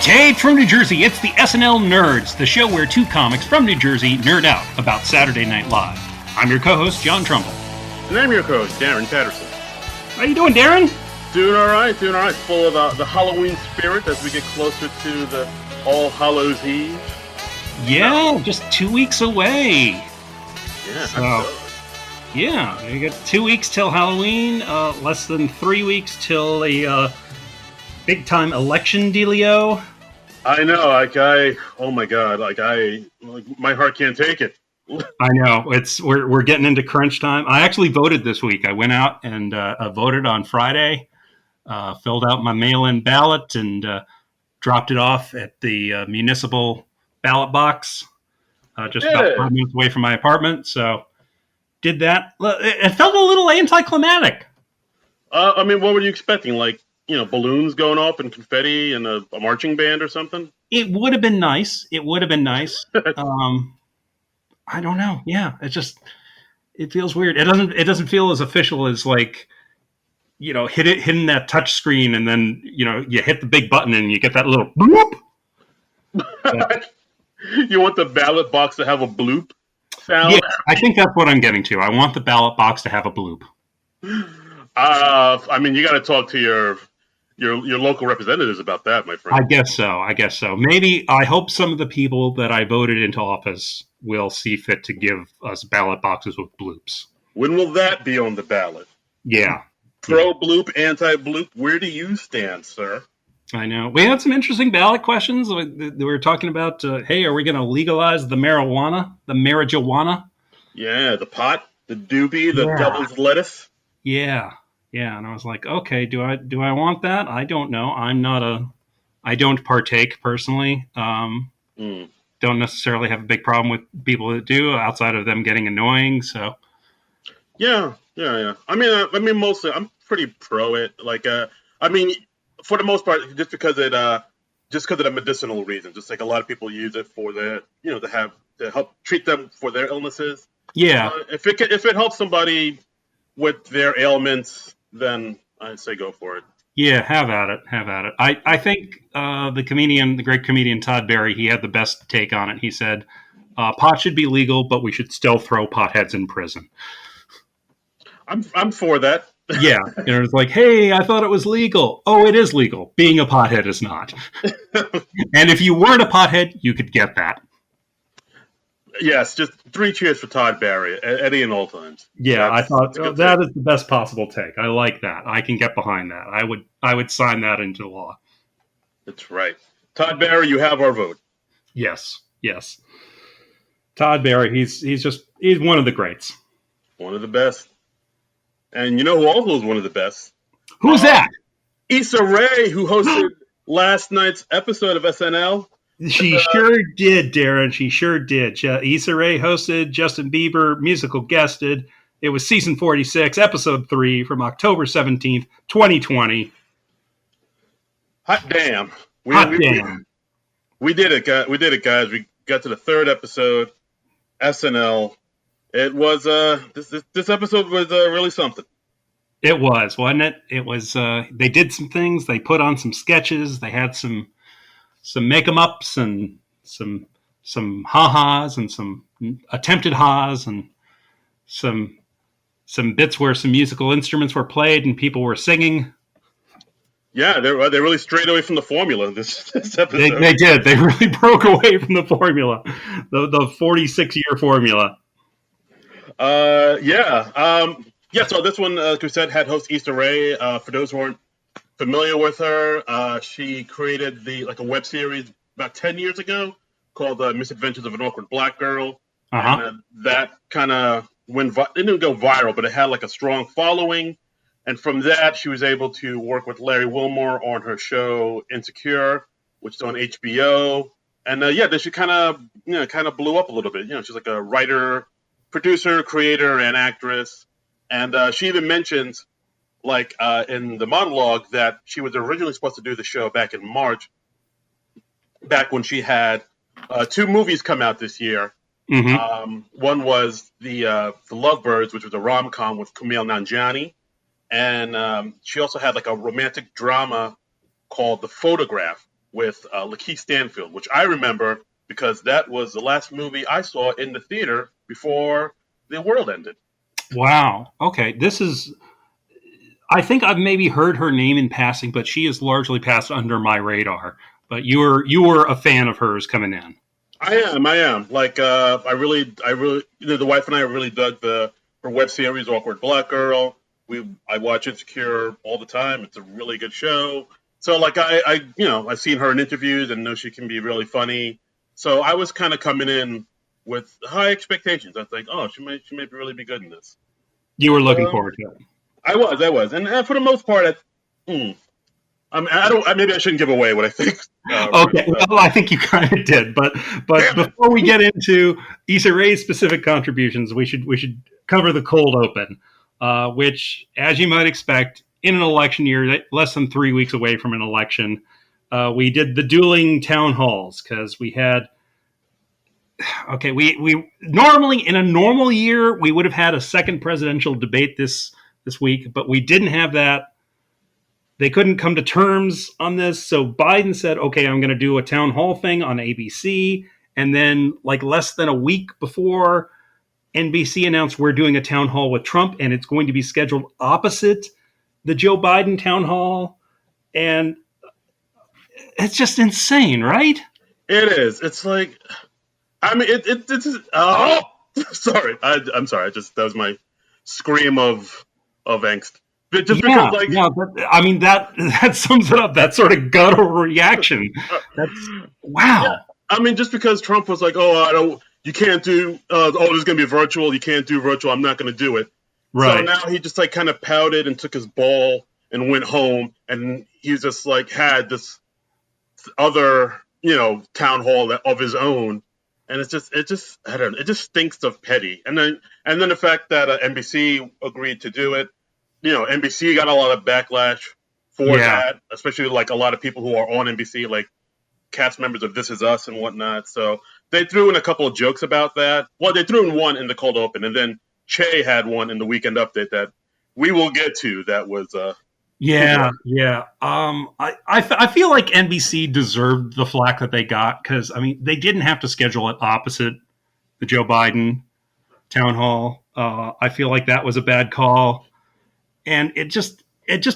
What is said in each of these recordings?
Taped from New Jersey, it's the SNL Nerds, the show where two comics from New Jersey nerd out about Saturday Night Live. I'm your co-host, John Trumbull. And I'm your co-host, Darren Patterson. How you doing, Darren? Doing all right. Full of the Halloween spirit as we get closer to the All Hallows Eve. Yeah, just 2 weeks away. Yeah, yeah, we got 2 weeks till Halloween, less than 3 weeks till the big-time election dealio. I know, oh my God, my heart can't take it. I know, we're getting into crunch time. I actually voted this week. I went out and voted on Friday, filled out my mail-in ballot, and dropped it off at the municipal ballot box, just about 5 minutes away from my apartment. So, did that. It felt a little anticlimactic. What were you expecting? Balloons going off and confetti and a marching band or something? It would have been nice. I don't know. Yeah, it feels weird. It doesn't feel as official as hitting that touch screen and then, you hit the big button and you get that little bloop. You want the ballot box to have a bloop sound? Yeah, I think that's what I'm getting to. I want the ballot box to have a bloop. You got to talk to your local representatives about that, my friend. I guess so. Maybe I hope some of the people that I voted into office will see fit to give us ballot boxes with bloops. When will that be on the ballot? Yeah. Pro bloop, anti bloop. Where do you stand, sir? I know. We had some interesting ballot questions. We were talking about, hey, are we going to legalize the marijuana? Yeah, the pot, the doobie, the devil's lettuce. Yeah. Yeah, and I was like, okay, do I want that? I don't know. I don't partake personally. Don't necessarily have a big problem with people that do, outside of them getting annoying. So, yeah. Mostly I'm pretty pro it. For the most part, just because of the medicinal reasons. Just like a lot of people use it for to help treat them for their illnesses. Yeah. If it helps somebody with their ailments, then I'd say go for it. Yeah, have at it. I think the great comedian Todd Barry, he had the best take on it. He said, pot should be legal, but we should still throw potheads in prison. I'm for that. Yeah, it's like, hey, I thought it was legal. Oh, it is legal. Being a pothead is not. And if you weren't a pothead, you could get that. Yes, just 3 cheers for Todd Barry, Eddie in all times. Yeah, I thought that is the best possible take. I like that. I can get behind that. I would sign that into law. That's right. Todd Barry, you have our vote. Yes. Todd Barry, he's one of the greats. One of the best. And you know who also is one of the best? Who's that? Issa Rae, who hosted last night's episode of SNL. She sure did, Darren. She sure did. Issa Rae hosted, Justin Bieber musical guested. It was season 46, episode 3 from October 17th, 2020. Hot damn. We did it, guys. We got to the 3rd episode, SNL. It was, this episode was really something. It was, wasn't it? It was, they did some things. They put on some sketches. They had some make-em-ups and some ha-has and some attempted ha's and some bits where some musical instruments were played and people were singing. Yeah, they really strayed away from the formula this episode. They did. They really broke away from the formula, the 46-year formula. So this one, like we said, had host Issa Rae. For those who aren't familiar with her, she created a web series about 10 years ago called Misadventures of an Awkward Black Girl. Uh-huh. And that kind of it didn't go viral, but it had a strong following. And from that, she was able to work with Larry Wilmore on her show Insecure, which is on HBO. And then she kind of blew up a little bit. She's like a writer, producer, creator, and actress. And she even mentions, in the monologue, that she was originally supposed to do the show back in March, back when she had 2 movies come out this year. Mm-hmm. One was the Lovebirds, which was a rom-com with Kumail Nanjiani. And she also had a romantic drama called The Photograph, with Lakeith Stanfield, which I remember because that was the last movie I saw in the theater before the world ended. Wow. Okay. I think I've maybe heard her name in passing, but she has largely passed under my radar. But you were a fan of hers coming in. I am. Like, the wife and I really dug her web series, Awkward Black Girl. I watch Insecure all the time. It's a really good show. So, like, I've seen her in interviews and know she can be really funny. So I was kind of coming in with high expectations. I was like, oh, she may really be good in this. You were And looking forward to it. I was, and for the most part, maybe I shouldn't give away what I think. Okay, well, I think you kind of did, but before we get into Issa Rae's specific contributions, we should cover the cold open, which, as you might expect, in an election year, less than 3 weeks away from an election, we did the dueling town halls because we had. Okay, we normally in a normal year we would have had a second presidential debate this week, but we didn't have that. They couldn't come to terms on this, so Biden said, "Okay, I'm going to do a town hall thing on ABC." And then, like less than a week before, NBC announced we're doing a town hall with Trump, and it's going to be scheduled opposite the Joe Biden town hall. And it's just insane, right? It is. It's like, I mean, it's. Oh, sorry. I'm sorry. That was my scream of angst. But just Yeah, because, like, yeah. I mean that sums it up. That sort of guttural reaction. That's yeah. wow. I mean, just because Trump was like, oh, you can't do. This is going to be virtual. You can't do virtual. I'm not going to do it. So Right. now he just like kind of pouted and took his ball and went home, and he's just like had this other, town hall of his own, and it just I don't know, it just stinks of petty. And then the fact that NBC agreed to do it, NBC got a lot of backlash for Yeah. that, especially like a lot of people who are on NBC, like cast members of This Is Us and whatnot. So they threw in a couple of jokes about that. Well, they threw in one in the cold open, and then Che had one in the weekend update that we will get to. That was Yeah, yeah. I feel like NBC deserved the flack that they got because I mean they didn't have to schedule it opposite the Joe Biden town hall. I feel like that was a bad call, and it just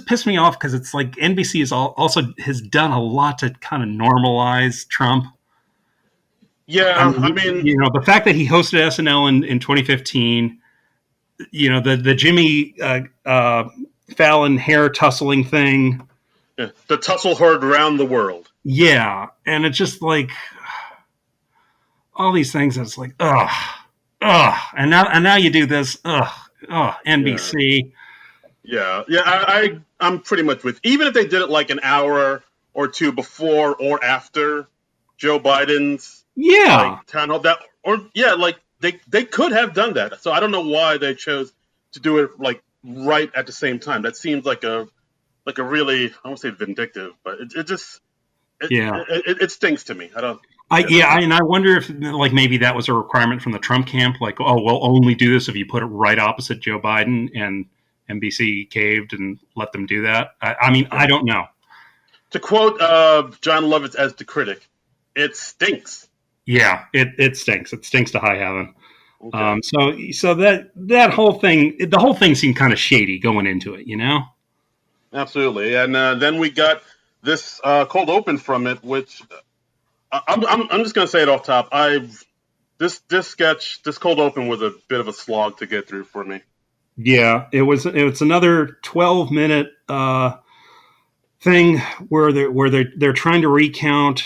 pissed me off because it's like NBC also has done a lot to kind of normalize Trump. I yeah. I mean, mean, the fact that he hosted SNL in 2015, the Jimmy Fallon hair tussling thing. yeah, the tussle heard around the world. Yeah, and it's just like all these things. It's like ugh, ugh, and now you do this, ugh, ugh, Yeah. NBC. Yeah. I'm pretty much with. Even if they did it like an hour or two before or after Joe Biden's Yeah, like town hall, that or yeah, like they could have done that. So I don't know why they chose to do it like right at the same time. That seems like a really, I won't say vindictive, but it just yeah. it stinks to me. I don't. Yeah. And I wonder if like maybe that was a requirement from the Trump camp, like, oh, we'll only do this if you put it right opposite Joe Biden, and NBC caved and let them do that. I mean, Yeah. I don't know. To quote John Lovitz as the critic, it stinks. Yeah, it stinks. It stinks to high heaven. Okay. So that whole thing, the whole thing seemed kind of shady going into it, you know? Absolutely. And then we got this cold open from it, which I'm just gonna say it off top. This cold open was a bit of a slog to get through for me. Yeah, it was another 12-minute thing where they're trying to recount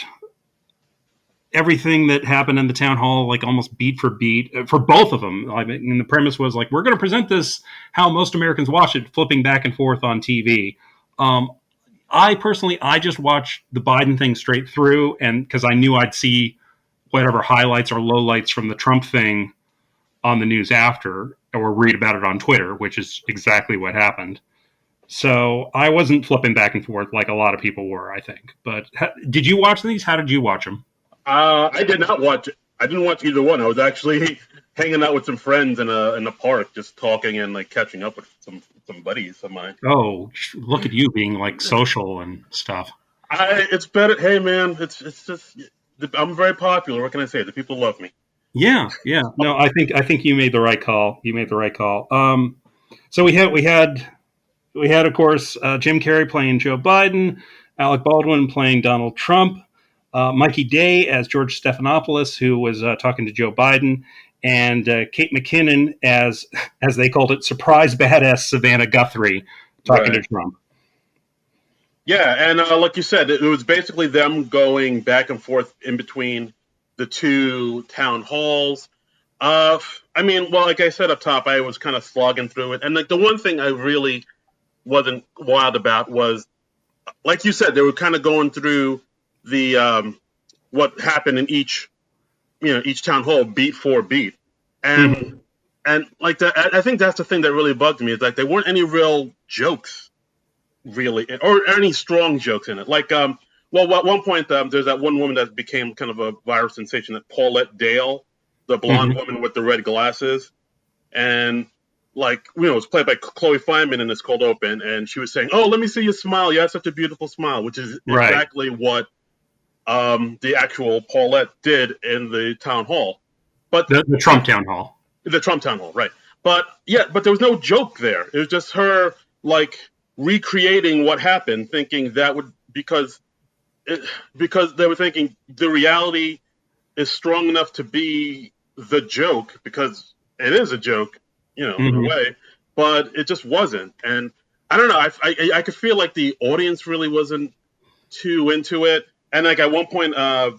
everything that happened in the town hall, like almost beat for beat for both of them. I mean, the premise was like, we're going to present this how most Americans watch it, flipping back and forth on TV. Um, I just watched the Biden thing straight through, and because I knew I'd see whatever highlights or lowlights from the Trump thing on the news after, or read about it on Twitter, which is exactly what happened. So I wasn't flipping back and forth like a lot of people were, I think. But did you watch these? How did you watch them? I did not watch it. I didn't watch either one. I was actually hanging out with some friends in a park, just talking and like catching up with some buddies of mine. Oh, look at you being like social and stuff. It's better. Hey, man, it's just I'm very popular. What can I say? The people love me. Yeah, yeah. No, I think you made the right call. You made the right call. So we had of course Jim Carrey playing Joe Biden, Alec Baldwin playing Donald Trump, Mikey Day as George Stephanopoulos, who was talking to Joe Biden, and Kate McKinnon as they called it, surprise badass Savannah Guthrie talking to Right. Trump. Yeah, and like you said, it was basically them going back and forth in between the two town halls. I mean, well, like I said up top, I was kind of slogging through it, and like the one thing I really wasn't wild about was, like you said, they were kind of going through the what happened in each town hall beat for beat, and Mm-hmm. like that. I think that's the thing that really bugged me is like there weren't any real jokes really, or any strong jokes in it. Like, well, at one point, there's that one woman that became kind of a viral sensation, that Paulette Dale, the blonde Mm-hmm. woman with the red glasses, and like it was played by Chloe Fineman in this cold open, and she was saying, "Oh, let me see you smile. You have such a beautiful smile," which is Right. exactly what the actual Paulette did in the town hall. But The Trump town hall. the Trump town hall, right? But yeah, but there was no joke there. It was just her like recreating what happened, thinking that would it, because they were thinking the reality is strong enough to be the joke because it is a joke, in a Mm-hmm. way, but it just wasn't. And I don't know. I could feel like the audience really wasn't too into it. And like at one point,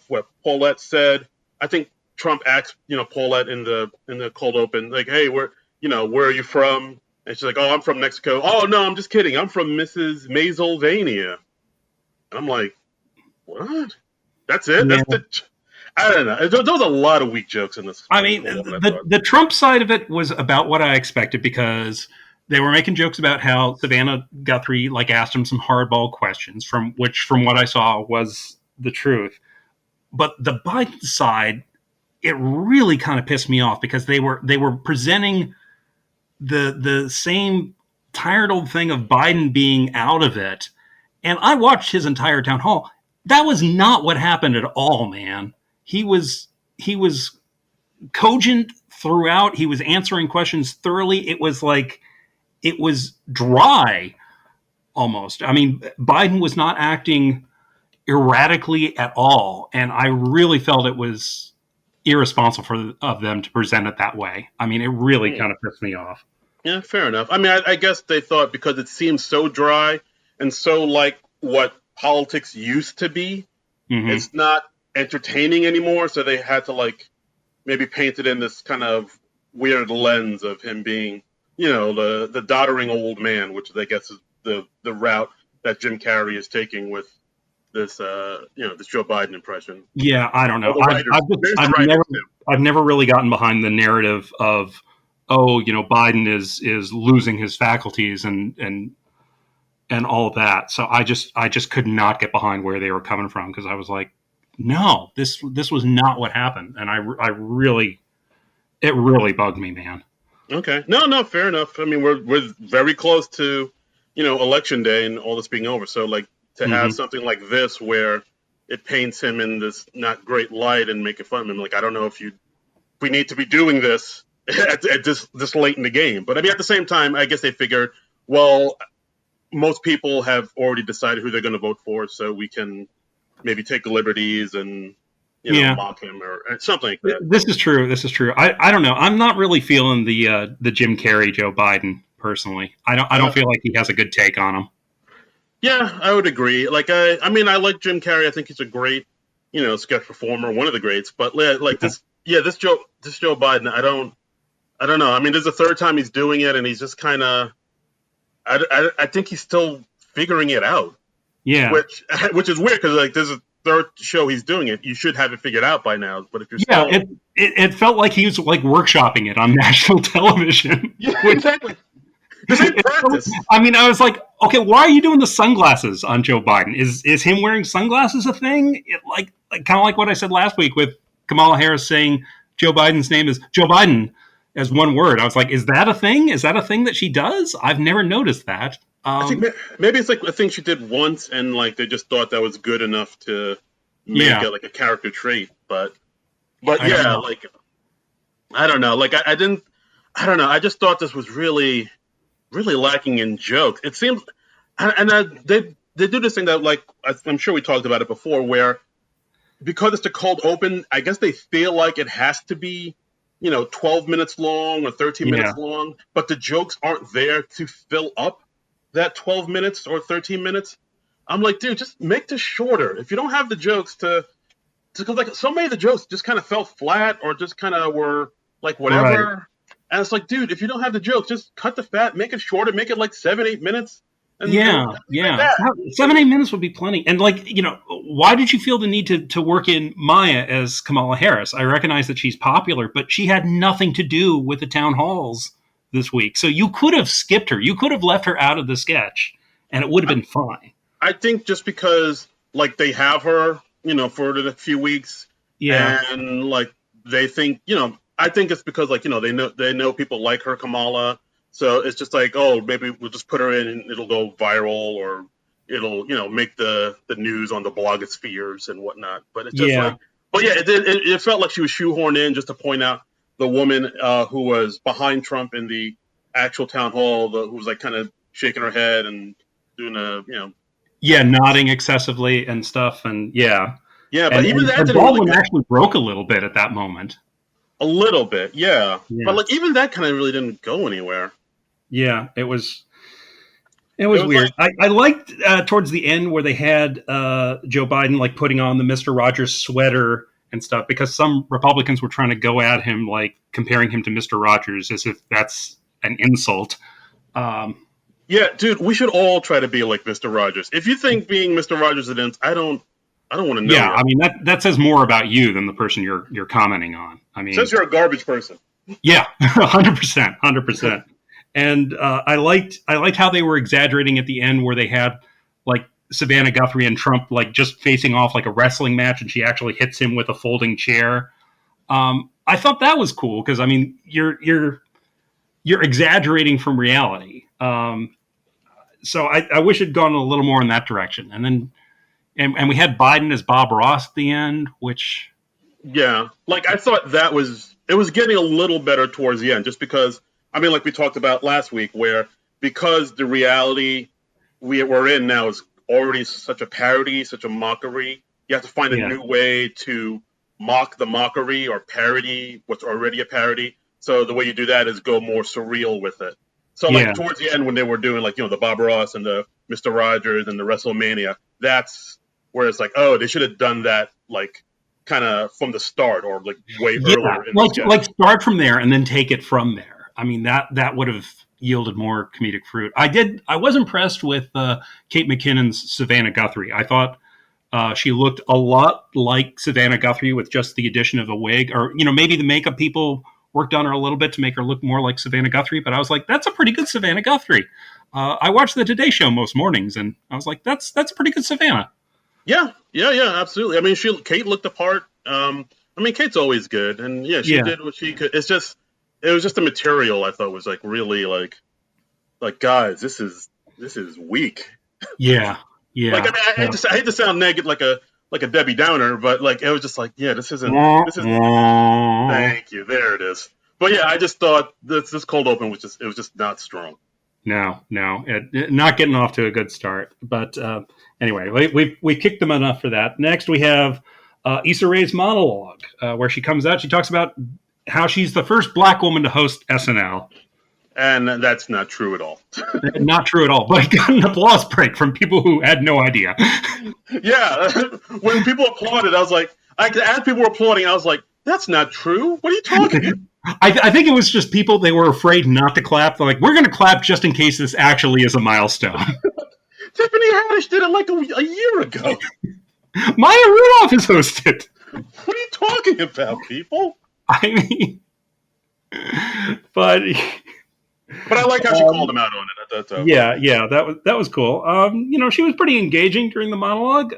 what Paulette said, I think Trump asked, Paulette in the cold open, like, "Hey, where are you from?" And she's like, "Oh, I'm from Mexico." "Oh no, I'm just kidding. I'm from Mrs. Mazelvania." And I'm like, "What? That's it? Yeah. That's the?" I don't know. There was a lot of weak jokes in this I in the mean, cold open, I the thought. the Trump side of it was about what I expected because they were making jokes about how Savannah Guthrie like asked him some hardball questions, from what I saw was the truth. But the Biden side, it really kind of pissed me off because they were presenting the same tired old thing of Biden being out of it. And I watched his entire town hall. That was not what happened at all, man. He was cogent throughout. He was answering questions thoroughly. It was dry almost. I mean, Biden was not acting erratically at all, and I really felt it was irresponsible of them to present it that way. I mean, it really Hmm. kind of pissed me off. Yeah, fair enough. I mean, I guess they thought because it seems so dry and so like what politics used to be, Hmm. it's not entertaining anymore. So they had to like maybe paint it in this kind of weird lens of him being, the doddering old man, which I guess is the route that Jim Carrey is taking with this this Joe Biden impression. Yeah, I don't Or know. the writers, maybe it's the I've never writers too. I've never really gotten behind the narrative of, oh, Biden is losing his faculties and all of that. So I just could not get behind where they were coming from because I was like, no, this was not what happened, and I really, it really bugged me, man. Okay, no, fair enough. I mean, we're very close to, election day and all this being over. So like to have Hmm. something like this where it paints him in this not great light and making fun of him, like I don't know if we need to be doing this at this late in the game. But I mean, at the same time, I guess they figured, well, most people have already decided who they're going to vote for, so we can maybe take liberties and Yeah, mock him or something like that. this is true. This is true. I don't know. I'm not really feeling the Jim Carrey Joe Biden personally. I don't Uh, feel like he has a good take on him. yeah, I would agree. Like I mean, I like Jim Carrey. I think he's a great, sketch performer, one of the greats. But like this, yeah, this Joe Biden, I don't know. I mean, this is the third time he's doing it, and he's just kind of, I think he's still figuring it out, Yeah, which is weird because like this is the third show he's doing it. You should have it figured out by now. But if you're yeah. still, It felt like he was like workshopping it on national television. yeah, Which exactly. This ain't practice. I mean, I was like, okay, why are you doing the sunglasses on Joe Biden? Is him wearing sunglasses a thing? Like kind of like what I said last week with Kamala Harris saying Joe Biden's name is Joe Biden. as one word. I was like, is that a thing? Is that a thing that she does? I've never noticed that. I think maybe it's like a thing she did once, and like they just thought that was good enough to make Yeah, it like a character trait. But I don't yeah, know. like I don't know. Like I didn't. I don't know. I just thought this was really lacking in jokes. It seems, they do this thing that like I'm sure we talked about it before, where because it's a cold open, I guess they feel like it has to be, 12 minutes long or 13 Yeah, minutes long, but the jokes aren't there to fill up that 12 minutes or 13 minutes. I'm like, dude, just make this shorter. If you don't have the jokes because like so many of the jokes just kind of fell flat or just kind of were like right. whatever. And it's like, dude, if you don't have the jokes, just cut the fat, make it shorter, make it like 7, 8 minutes, and Yeah, leave it at yeah. that. 7, 8 minutes would be plenty. And like, why did you feel the need to work in Maya as Kamala Harris? I recognize that she's popular, but she had nothing to do with the town halls this week. So you could have skipped her. You could have left her out of the sketch, and it would have I, been fine. I think just because like they have her, for the few weeks, Yeah, and like they think, I think it's because like they know people like her Kamala, so it's just like, oh, maybe we'll just put her in and it'll go viral, or it'll make the news on the blogospheres and whatnot. But it's just yeah, like, but yeah, it felt like she was shoehorned in just to point out the woman who was behind Trump in the actual town hall, who was like kind of shaking her head and doing yeah. Nodding excessively and stuff, and yeah, yeah, but and even and, that and didn't really Baldwin go. actually broke a little bit at that moment. A little bit, yeah. But Yeah, like even that kind of really didn't go anywhere. yeah. It It was was weird. like, I liked towards the end where they had Joe Biden like putting on the Mister Rogers sweater and stuff because some Republicans were trying to go at him like comparing him to Mister Rogers as if that's an insult. Um, yeah, dude, we should all try to be like Mr. Rogers. If you think being Mr. Rogers is an, I don't want to know yeah, you. I mean that says more about you than the person you're commenting on. I Says mean, you're a garbage person. yeah, 100%, 100%. And I liked how they were exaggerating at the end where they had like Savannah Guthrie and Trump like just facing off like a wrestling match, and she actually hits him with a folding chair. I thought that was cool because I mean you're exaggerating from reality. So I wish it'd gone a little more in that direction. And then and we had Biden as Bob Ross at the end, which Yeah, like I thought it was getting a little better towards the end, just because I mean, like we talked about last week, where because the reality we're in now is already such a parody, such a mockery. You have to find a yeah, new way to mock the mockery or parody what's already a parody. So the way you do that is go more surreal with it. So like yeah, towards the end when they were doing like the Bob Ross and the Mr. Rogers and the WrestleMania, that's where it's like, oh, they should have done that like kind of from the start or like way yeah, earlier in the like sketch. start from there and then take it from there. I mean that would have yielded more comedic fruit. I was impressed with Kate McKinnon's Savannah Guthrie. I thought she looked a lot like Savannah Guthrie with just the addition of a wig, or maybe the makeup people worked on her a little bit to make her look more like Savannah Guthrie. But I was like, that's a pretty good Savannah Guthrie. I watch the Today Show most mornings, and I was like, that's a pretty good Savannah. Yeah, yeah, yeah, absolutely. I mean, Kate looked the part. I mean, Kate's always good, and yeah, she Yeah, did what she could. It was just the material I thought was like really like guys, this is weak. yeah, Like I yeah. mean, I hate to sound negative like a Debbie Downer, but like it was just like yeah, this isn't. Thank you. There it is. But yeah, I just thought this cold open was just not strong. No, not getting off to a good start. But anyway, we kicked them enough for that. Next, we have Issa Rae's monologue, where she comes out. She talks about how she's the first black woman to host SNL. And that's not true at all. Not true at all, but I got an applause break from people who had no idea. Yeah, when people applauded, I was like, as people were applauding, I was like, that's not true. What are you talking about? I think it was just people, they were afraid not to clap. They're like, we're going to clap just in case this actually is a milestone. Tiffany Haddish did it like a year ago. Maya Rudolph is hosted. What are you talking about, people? I mean, but But I like how she called him out on it. yeah, that was cool. She was pretty engaging during the monologue.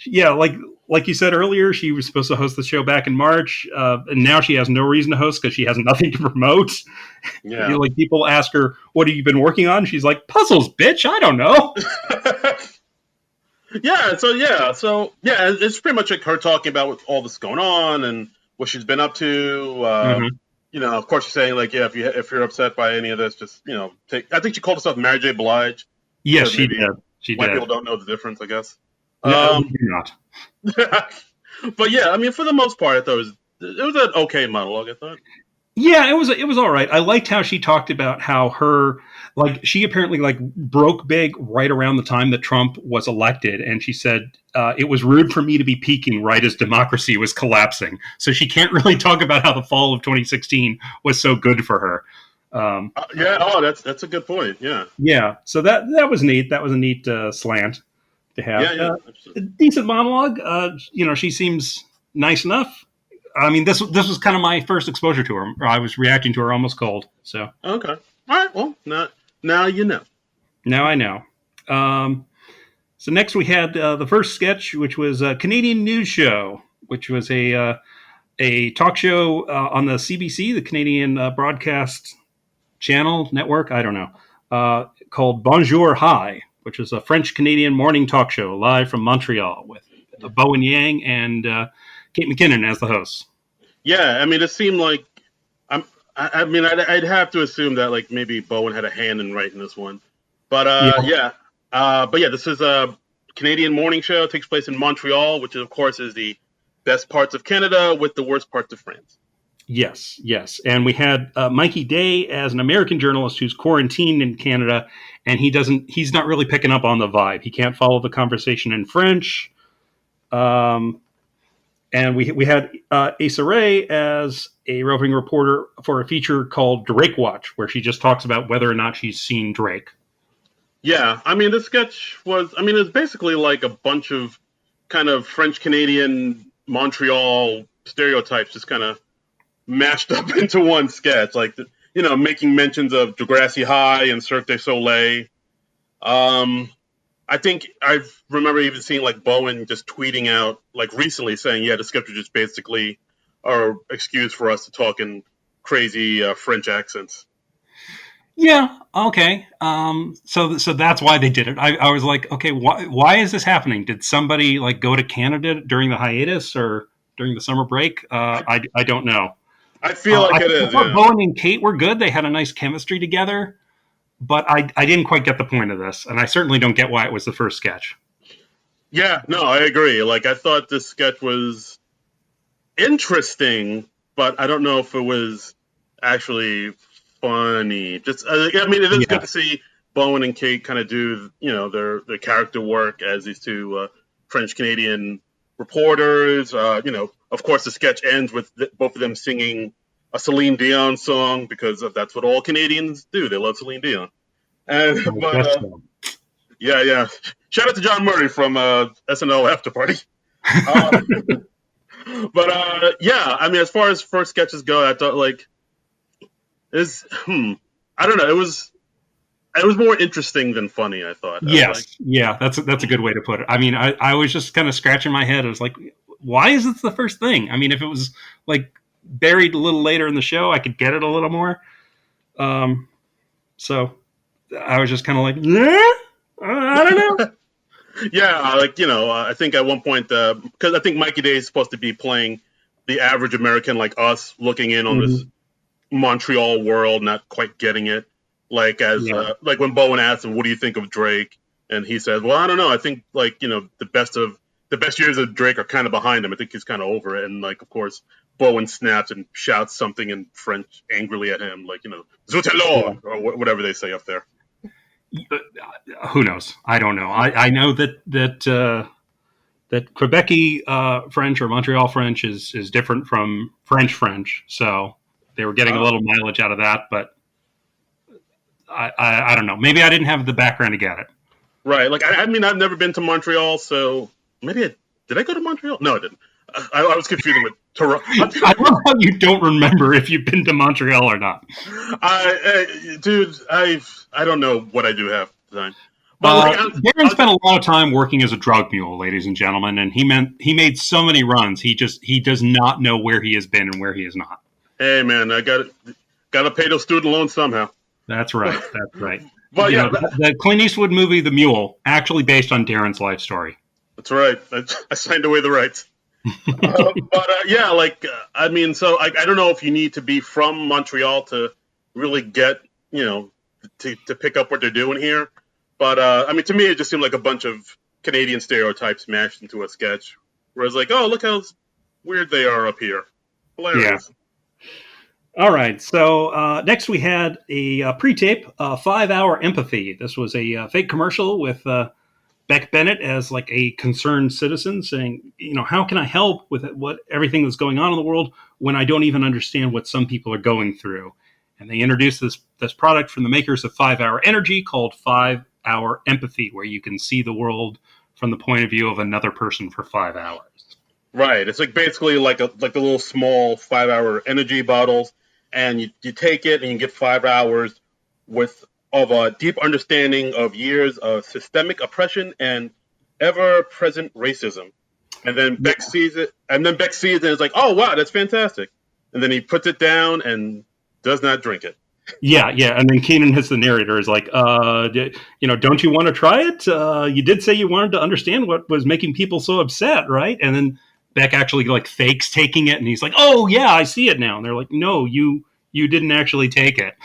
Yeah, like like you said earlier, she was supposed to host the show back in March, and now she has no reason to host because she has nothing to promote. Yeah. Like people ask her, "What have you been working on?" She's like, "Puzzles, bitch. I don't know." yeah. It's pretty much like her talking about what, all this going on and what she's been up to. Mm-hmm. Of course, she's saying like, yeah, if you're upset by any of this, just take. I think she called herself Mary J. Blige Yes, because she maybe did. She white did. people don't know the difference, I guess. No, we do not. But yeah, I mean, for the most part, I thought it was an okay monologue. I thought. Yeah, it was all right. I liked how she talked about how she apparently like broke big right around the time that Trump was elected, and she said it was rude for me to be peaking right as democracy was collapsing. So she can't really talk about how the fall of 2016 was so good for her. Yeah. Oh, that's a good point. Yeah. Yeah, so that was neat. That was a neat slant to Yeah. have. Yeah. A Absolutely. decent monologue. She seems nice enough. I mean, this was kind of my first exposure to her. I was reacting to her almost cold. So Okay. All right. Well, now you know. now I know. Um, so next we had the first sketch, which was a Canadian news show, which was a talk show on the CBC, the Canadian Broadcast Channel Network. I don't know. Called Bonjour Hi, which is a French Canadian morning talk show live from Montreal with Bowen Yang and Kate McKinnon as the hosts. Yeah. I mean, it seemed like I mean, I'd have to assume that like maybe Bowen had a hand in writing this one, but Yeah. this is a Canadian morning show. It takes place in Montreal, which of course is the best parts of Canada with the worst parts of France. Yes, yes. And we had Mikey Day as an American journalist who's quarantined in Canada, and he's not really picking up on the vibe. He can't follow the conversation in French. And we had Issa Rae as a roving reporter for a feature called Drake Watch, where she just talks about whether or not she's seen Drake. Yeah, I mean, the sketch was, I mean, it's basically like a bunch of kind of French Canadian Montreal stereotypes just kind of mashed up into one sketch, like making mentions of Degrassi High and Cirque du Soleil. I think I remember even seeing like Bowen just tweeting out like recently saying, "Yeah, the sketch was just basically our excuse for us to talk in crazy French accents." Yeah. Okay. So that's why they did it. I was like, okay, why is this happening? Did somebody like go to Canada during the hiatus or during the summer break? I don't know. I feel like it I is, thought yeah. Bowen and Kate were good. They had a nice chemistry together, but I didn't quite get the point of this, and I certainly don't get why it was the first sketch. Yeah, no, I agree. Like, I thought this sketch was interesting, but I don't know if it was actually funny. Just, I mean, it is Yeah. good to see Bowen and Kate kind of do, their character work as these two French Canadian reporters. Of course, the sketch ends with both of them singing a Celine Dion song because that's what all Canadians do. They love Celine Dion. And I but guess so. yeah. Shout out to John Murray from SNL After Party. Uh, yeah, I mean, as far as first sketches go, I thought like is I don't know. It was more interesting than funny. I thought. I was like, Yes. Yeah. That's a good way to put it. I mean, I was just kind of scratching my head. I was like, why is this the first thing? I mean, if it was like buried a little later in the show, I could get it a little more. So I was just kind of like, yeah, I don't know. yeah, like I think at one point because I think Mikey Day is supposed to be playing the average American like us, looking in on this Mhm. Montreal world, not quite getting it. Like as Yeah. like when Bowen asked him, "What do you think of Drake?" and he says, "Well, I don't know. I think like the best years of Drake are kind of behind him. I think he's kind of over it." And like of course, Bowen snaps and shouts something in French angrily at him, like "Zut Yeah. alors," or whatever they say up there. Who knows? I don't know. I know that Quebec French or Montreal French is different from French, so they were getting a Oh, little mileage out of that. But I don't know. Maybe I didn't have the background to get it. right. Like I mean, I've never been to Montreal, so maybe did I go to Montreal? No, I didn't. I was confusing with Toronto. I love how you don't remember if you've been to Montreal or not. Dude, I don't know what I do half the time. But Darren spent a lot of time working as a drug mule, ladies and gentlemen, and he made so many runs. He does not know where he has been and where he is not. Hey man, I got to pay those student loans somehow. That's right. That's right. But the Clint Eastwood movie, The Mule, actually based on Darren's life story. That's right. I signed away the rights. I mean, so I don't know if you need to be from Montreal to really get, to pick up what they're doing here. But I mean, to me, it just seemed like a bunch of Canadian stereotypes mashed into a sketch. Where it's like, oh, look how weird they are up here. Hilarious. Yeah. All right. So next we had a pre-tape, 5-hour empathy. This was a fake commercial with Beck Bennett as like a concerned citizen saying, how can I help with what everything that's going on in the world when I don't even understand what some people are going through? And they introduced this product from the makers of 5-Hour Energy called 5-Hour Empathy, where you can see the world from the point of view of another person for 5 hours. Right. It's like basically like the little small 5-hour energy bottles, and you take it and you get 5 hours of a deep understanding of years of systemic oppression and ever-present racism. And then Beck sees it, and it's like, oh wow, that's fantastic. And then he puts it down and does not drink it. Yeah. And then Keenan, as the narrator, is like, don't you want to try it? You did say you wanted to understand what was making people so upset, right? And then Beck actually like fakes taking it, and he's like, oh yeah, I see it now. And they're like, no, you didn't actually take it.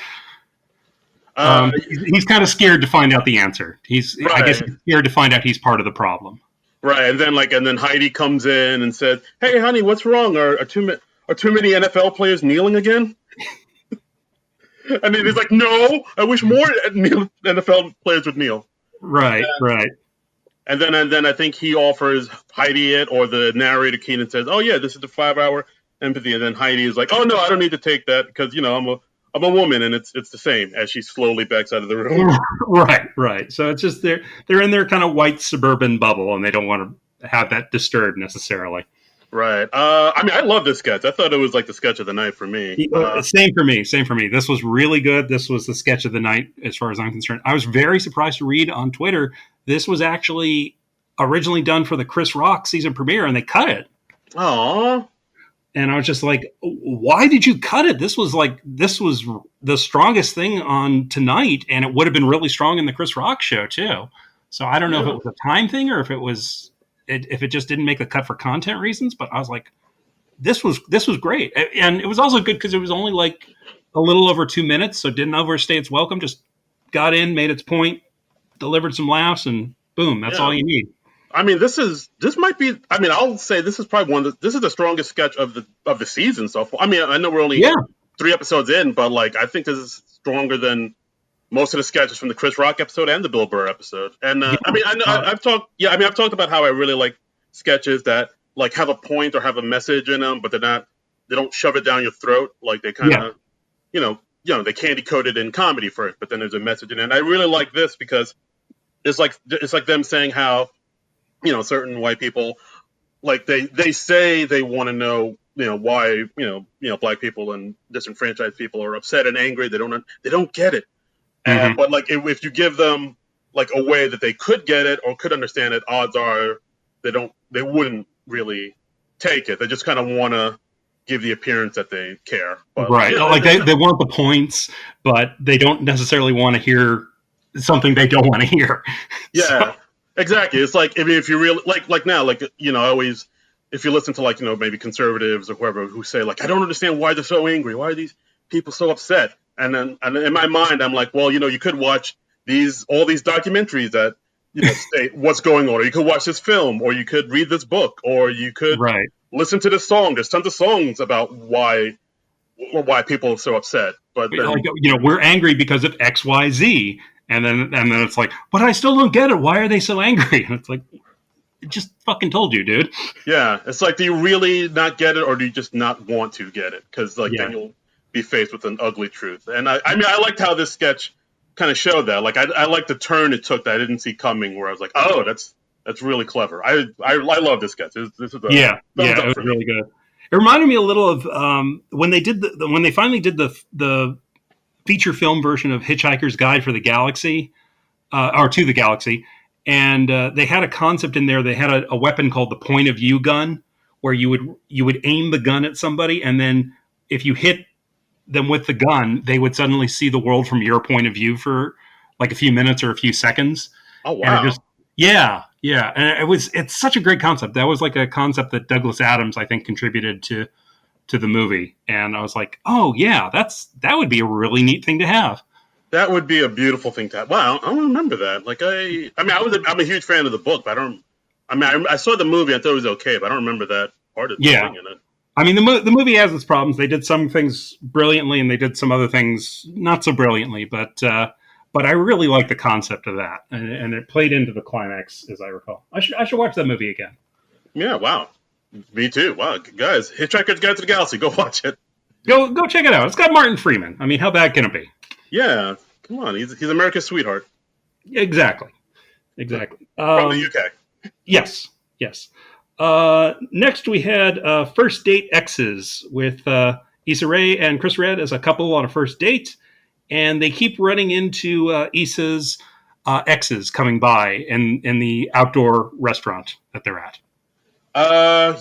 He's kind of scared to find out the answer. Right. I guess he's scared to find out he's part of the problem. Right, and then Heidi comes in and says, "Hey, honey, what's wrong? Are too many NFL players kneeling again?" And then he's like, "No, I wish more NFL players would kneel." Right. And then I think he offers Heidi it, or the narrator Keenan says, "Oh yeah, this is the 5-hour empathy." And then Heidi is like, "Oh no, I don't need to take that because I'm a woman, and it's the same," as she slowly backs out of the room. Right. So it's just they're in their kind of white suburban bubble, and they don't want to have that disturbed necessarily. Right. I mean, I love this sketch. I thought it was like the sketch of the night for me. Same for me. This was really good. This was the sketch of the night as far as I'm concerned. I was very surprised to read on Twitter this was actually originally done for the Chris Rock season premiere, and they cut it. Aww. And I was just like, why did you cut it? This was the strongest thing on tonight, and it would have been really strong in the Chris Rock show too. So I don't know if it was a time thing or if it just didn't make the cut for content reasons. But I was like, this was great, and it was also good because it was only like a little over 2 minutes, so it didn't overstay its welcome. Just got in, made its point, delivered some laughs, and boom, that's all you need. I mean, this might be. I mean, I'll say this is probably this is the strongest sketch of the season so far. I mean, I know we're only 3 episodes in, but like I think this is stronger than most of the sketches from the Chris Rock episode and the Bill Burr episode. And I've talked about how I really like sketches that like have a point or have a message in them, but they don't shove it down your throat. Like they kind of, they candy coat it in comedy first, but then there's a message in it. And I really like this because it's like them saying how, certain white people, like they say they want to know, why, black people and disenfranchised people are upset and angry. They don't get it. Mm-hmm. But like if you give them like a way that they could get it or could understand it, odds are they wouldn't really take it. They just kind of want to give the appearance that they care. But, right. They want the points, but they don't necessarily want to hear something they don't want to hear. Yeah. So. Exactly. It's like if you really like now, like always, if you listen to like maybe conservatives or whoever who say like I don't understand why they're so angry, why are these people so upset? And in my mind, I'm like, well, you could watch all these documentaries that state what's going on, or you could watch this film, or you could read this book, or you could listen to this song. There's tons of songs about why people are so upset. But then, we're angry because of X, Y, Z. And then it's like, but I still don't get it. Why are they so angry? And it's like, it just fucking told you, dude. Yeah, it's like, do you really not get it, or do you just not want to get it? Because then you'll be faced with an ugly truth. And I mean, I liked how this sketch kind of showed that. Like, I liked the turn it took that I didn't see coming. Where I was like, oh, that's really clever. I love this sketch. This is it was really good. It reminded me a little of when they finally did the feature film version of Hitchhiker's Guide for the Galaxy. or to the galaxy. And they had a concept in there. They had a weapon called the point of view gun, where you would aim the gun at somebody, and then if you hit them with the gun, they would suddenly see the world from your point of view for like a few minutes or a few seconds. Oh And it wow. just, yeah, yeah. And it's such a great concept. That was like a concept that Douglas Adams, I think, contributed to the movie. And I was like, oh yeah, that would be a really neat thing to have. That would be a beautiful thing to have. Wow, I don't remember that. Like I mean, I'm a huge fan of the book, but I don't. I mean, I saw the movie. I thought it was okay, but I don't remember that part of the Yeah. thing in it. I mean, the movie has its problems. They did some things brilliantly, and they did some other things not so brilliantly. But I really like the concept of that, and it played into the climax, as I recall. I should watch that movie again. Yeah, wow. Me too. Wow, guys, Hitchhiker's Guide to the Galaxy. Go watch it. Go check it out. It's got Martin Freeman. I mean, how bad can it be? Yeah, come on. He's America's sweetheart Exactly. from the UK. Yes. Next, we had First Date X's with Issa Rae and Chris Redd as a couple on a first date. And they keep running into Issa's exes coming by in the outdoor restaurant that they're at.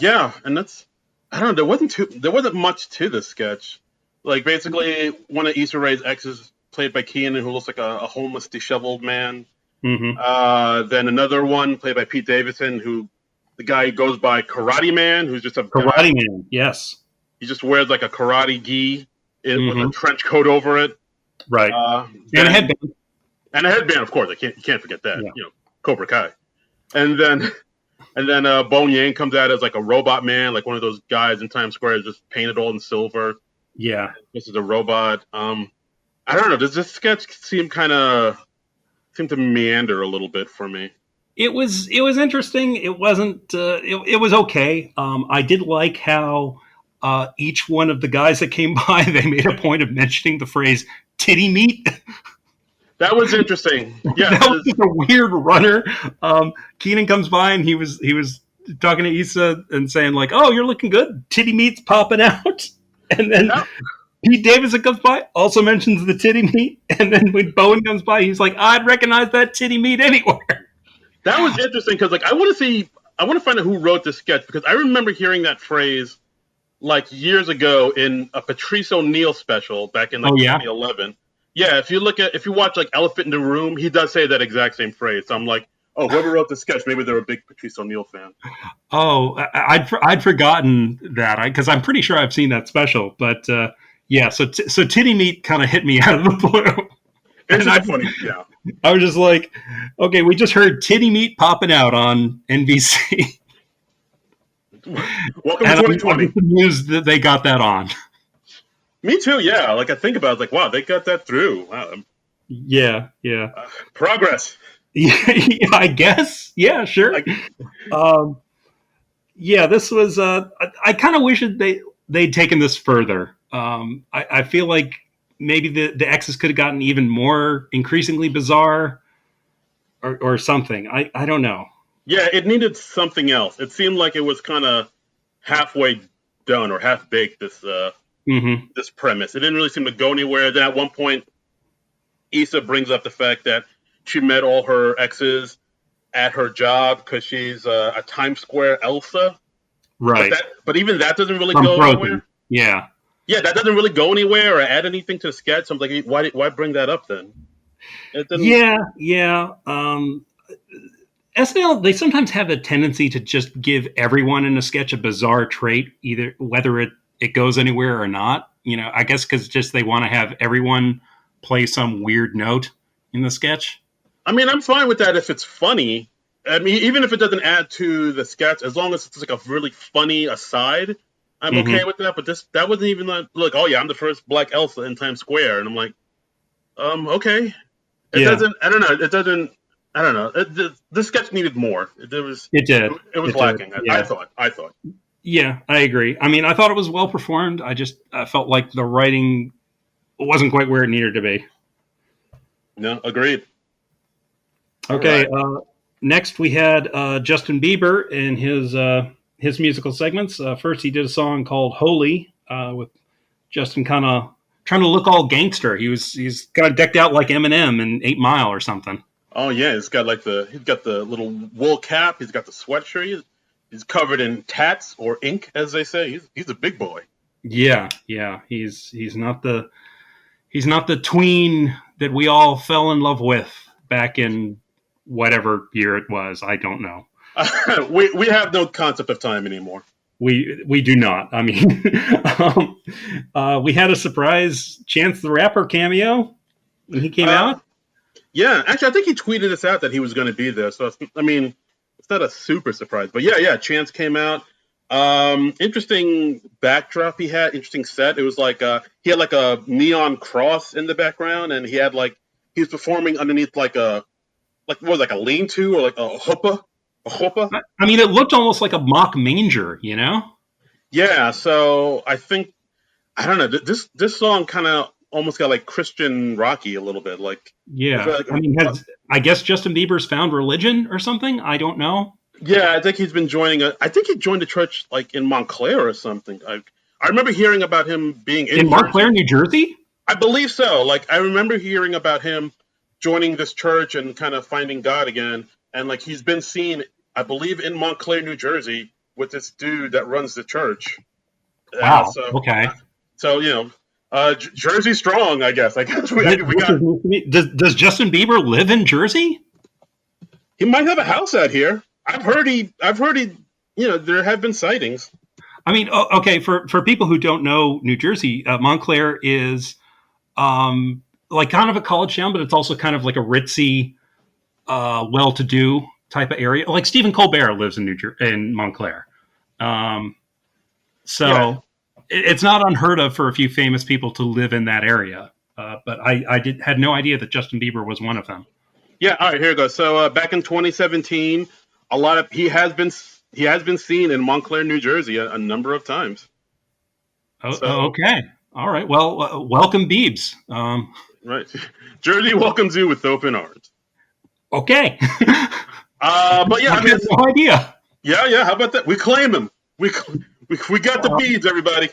Yeah, and that's I don't know. There wasn't much to this sketch. Like basically, one of Issa Rae's exes, played by Keenan, who looks like a homeless, disheveled man. Mm-hmm. Then another one played by Pete Davidson, who the guy goes by Karate Man, who's just a guy. Karate Man, yes. He just wears like a karate gi with Mm-hmm. a trench coat over it. Right. Then, And a headband. and a headband, of course. You can't forget that. Yeah. You know, Cobra Kai. And then Bone Yang comes out as like a robot man, like one of those guys in Times Square, just painted all in silver. Yeah. This is a robot. I don't know. Does this sketch seem to meander a little bit for me? It was interesting. It wasn't. It was okay. I did like how each one of the guys that came by, they made a point of mentioning the phrase "titty meat." That was interesting. Yeah, That was just a weird runner. Keenan comes by and he was talking to Issa and saying like, "Oh, you're looking good. Titty meat's popping out." And then that, Pete Davidson comes by, also mentions the titty meat. And then when Bowen comes by, he's like, "I'd recognize that titty meat anywhere." that was interesting because like I want to find out who wrote this sketch because I remember hearing that phrase like years ago in a Patrice O'Neill special back in like 2011. Yeah, if you watch like Elephant in the Room, he does say that exact same phrase. So I'm like, oh, whoever wrote the sketch, maybe they're a big Patrice O'Neill fan. Oh, I'd forgotten that because I'm pretty sure I've seen that special. But yeah, so titty meat kind of hit me out of the blue. It's just funny, yeah. I was just like, okay, we just heard titty meat popping out on NBC. Welcome to 2020. I'm amused that they got that on. Me too, yeah. Like I think about it, like, wow, they got that through. Wow. Yeah. Progress. Yeah, I guess. Yeah, sure. Yeah, this was. I kind of wish they'd taken this further. I feel like maybe the X's could have gotten even more increasingly bizarre, or something. I don't know. Yeah, it needed something else. It seemed like it was kind of halfway done or half baked. This premise. It didn't really seem to go anywhere. Then at one point, Issa brings up the fact that she met all her exes at her job because she's a Times Square Elsa. Right. But even that doesn't really From go Frozen. anywhere. Yeah. Yeah, that doesn't really go anywhere or add anything to the sketch. So I'm like, why bring that up then? Yeah. SNL, they sometimes have a tendency to just give everyone in a sketch a bizarre trait, either whether it goes anywhere or not. You know, I guess because just they want to have everyone play some weird note in the sketch. I mean, I'm fine with that if it's funny. I mean, even if it doesn't add to the sketch, as long as it's like a really funny aside, I'm okay with that. But that wasn't even like, oh yeah, I'm the first Black Elsa in Times Square, and I'm like, okay. I don't know. This sketch needed more. It did. It was lacking. Yeah. I thought. Yeah, I agree. I mean, I thought it was well performed. I felt like the writing wasn't quite where it needed to be. No, agreed. Okay. Right. Next, we had Justin Bieber in his musical segments. First, he did a song called "Holy" with Justin kind of trying to look all gangster. He's kind of decked out like Eminem in 8 Mile or something. Oh yeah, he's got the little wool cap. He's got the sweatshirt. He's covered in tats or ink, as they say. He's a big boy. Yeah, yeah. He's not the tween that we all fell in love with back in whatever year it was. I don't know. We have no concept of time anymore. We do not. I mean, we had a surprise Chance the Rapper cameo when he came Uh, out. yeah, actually, I think he tweeted us out that he was going to be there. So I mean, it's not a super surprise, but yeah, Chance came out. Interesting backdrop he had. Interesting set. It was like he had like a neon cross in the background, and he was performing underneath like what was it, like a lean-to or like a chuppah, a chuppah. I mean, it looked almost like a mock manger, you know? Yeah, so I think I don't know. This song kind of almost got like Christian Rocky a little bit. Like it's Yeah. like I mean, I guess Justin Bieber's found religion or something? I don't know. yeah, I think he's been joining I think he joined a church like in Montclair or something. I remember hearing about him being in In Jersey. Montclair, New Jersey? I believe so. Like I remember hearing about him joining this church and kind of finding God again. And like he's been seen, I believe, in Montclair, New Jersey, with this dude that runs the church. Uh, Wow. so, Okay. so Jersey strong. I guess. I guess we This got. is news to me. Does Justin Bieber live in Jersey? He might have a house out here. I've heard he. There have been sightings. I mean, okay, for people who don't know New Jersey, Montclair is like kind of a college town, but it's also kind of like a ritzy, well-to-do type of area. Like Stephen Colbert lives in in Montclair, um, Yeah. so it's not unheard of for a few famous people to live in that area. But I had no idea that Justin Bieber was one of them. Yeah. All right. Here it goes. So back in 2017, he has been seen in Montclair, New Jersey, a number of times. So Okay, all right. Well, welcome, Biebs. right, Jersey welcomes you with open arms. Okay, But yeah, I I mean, had no idea. yeah. How about that? We claim him. We got the beads, everybody.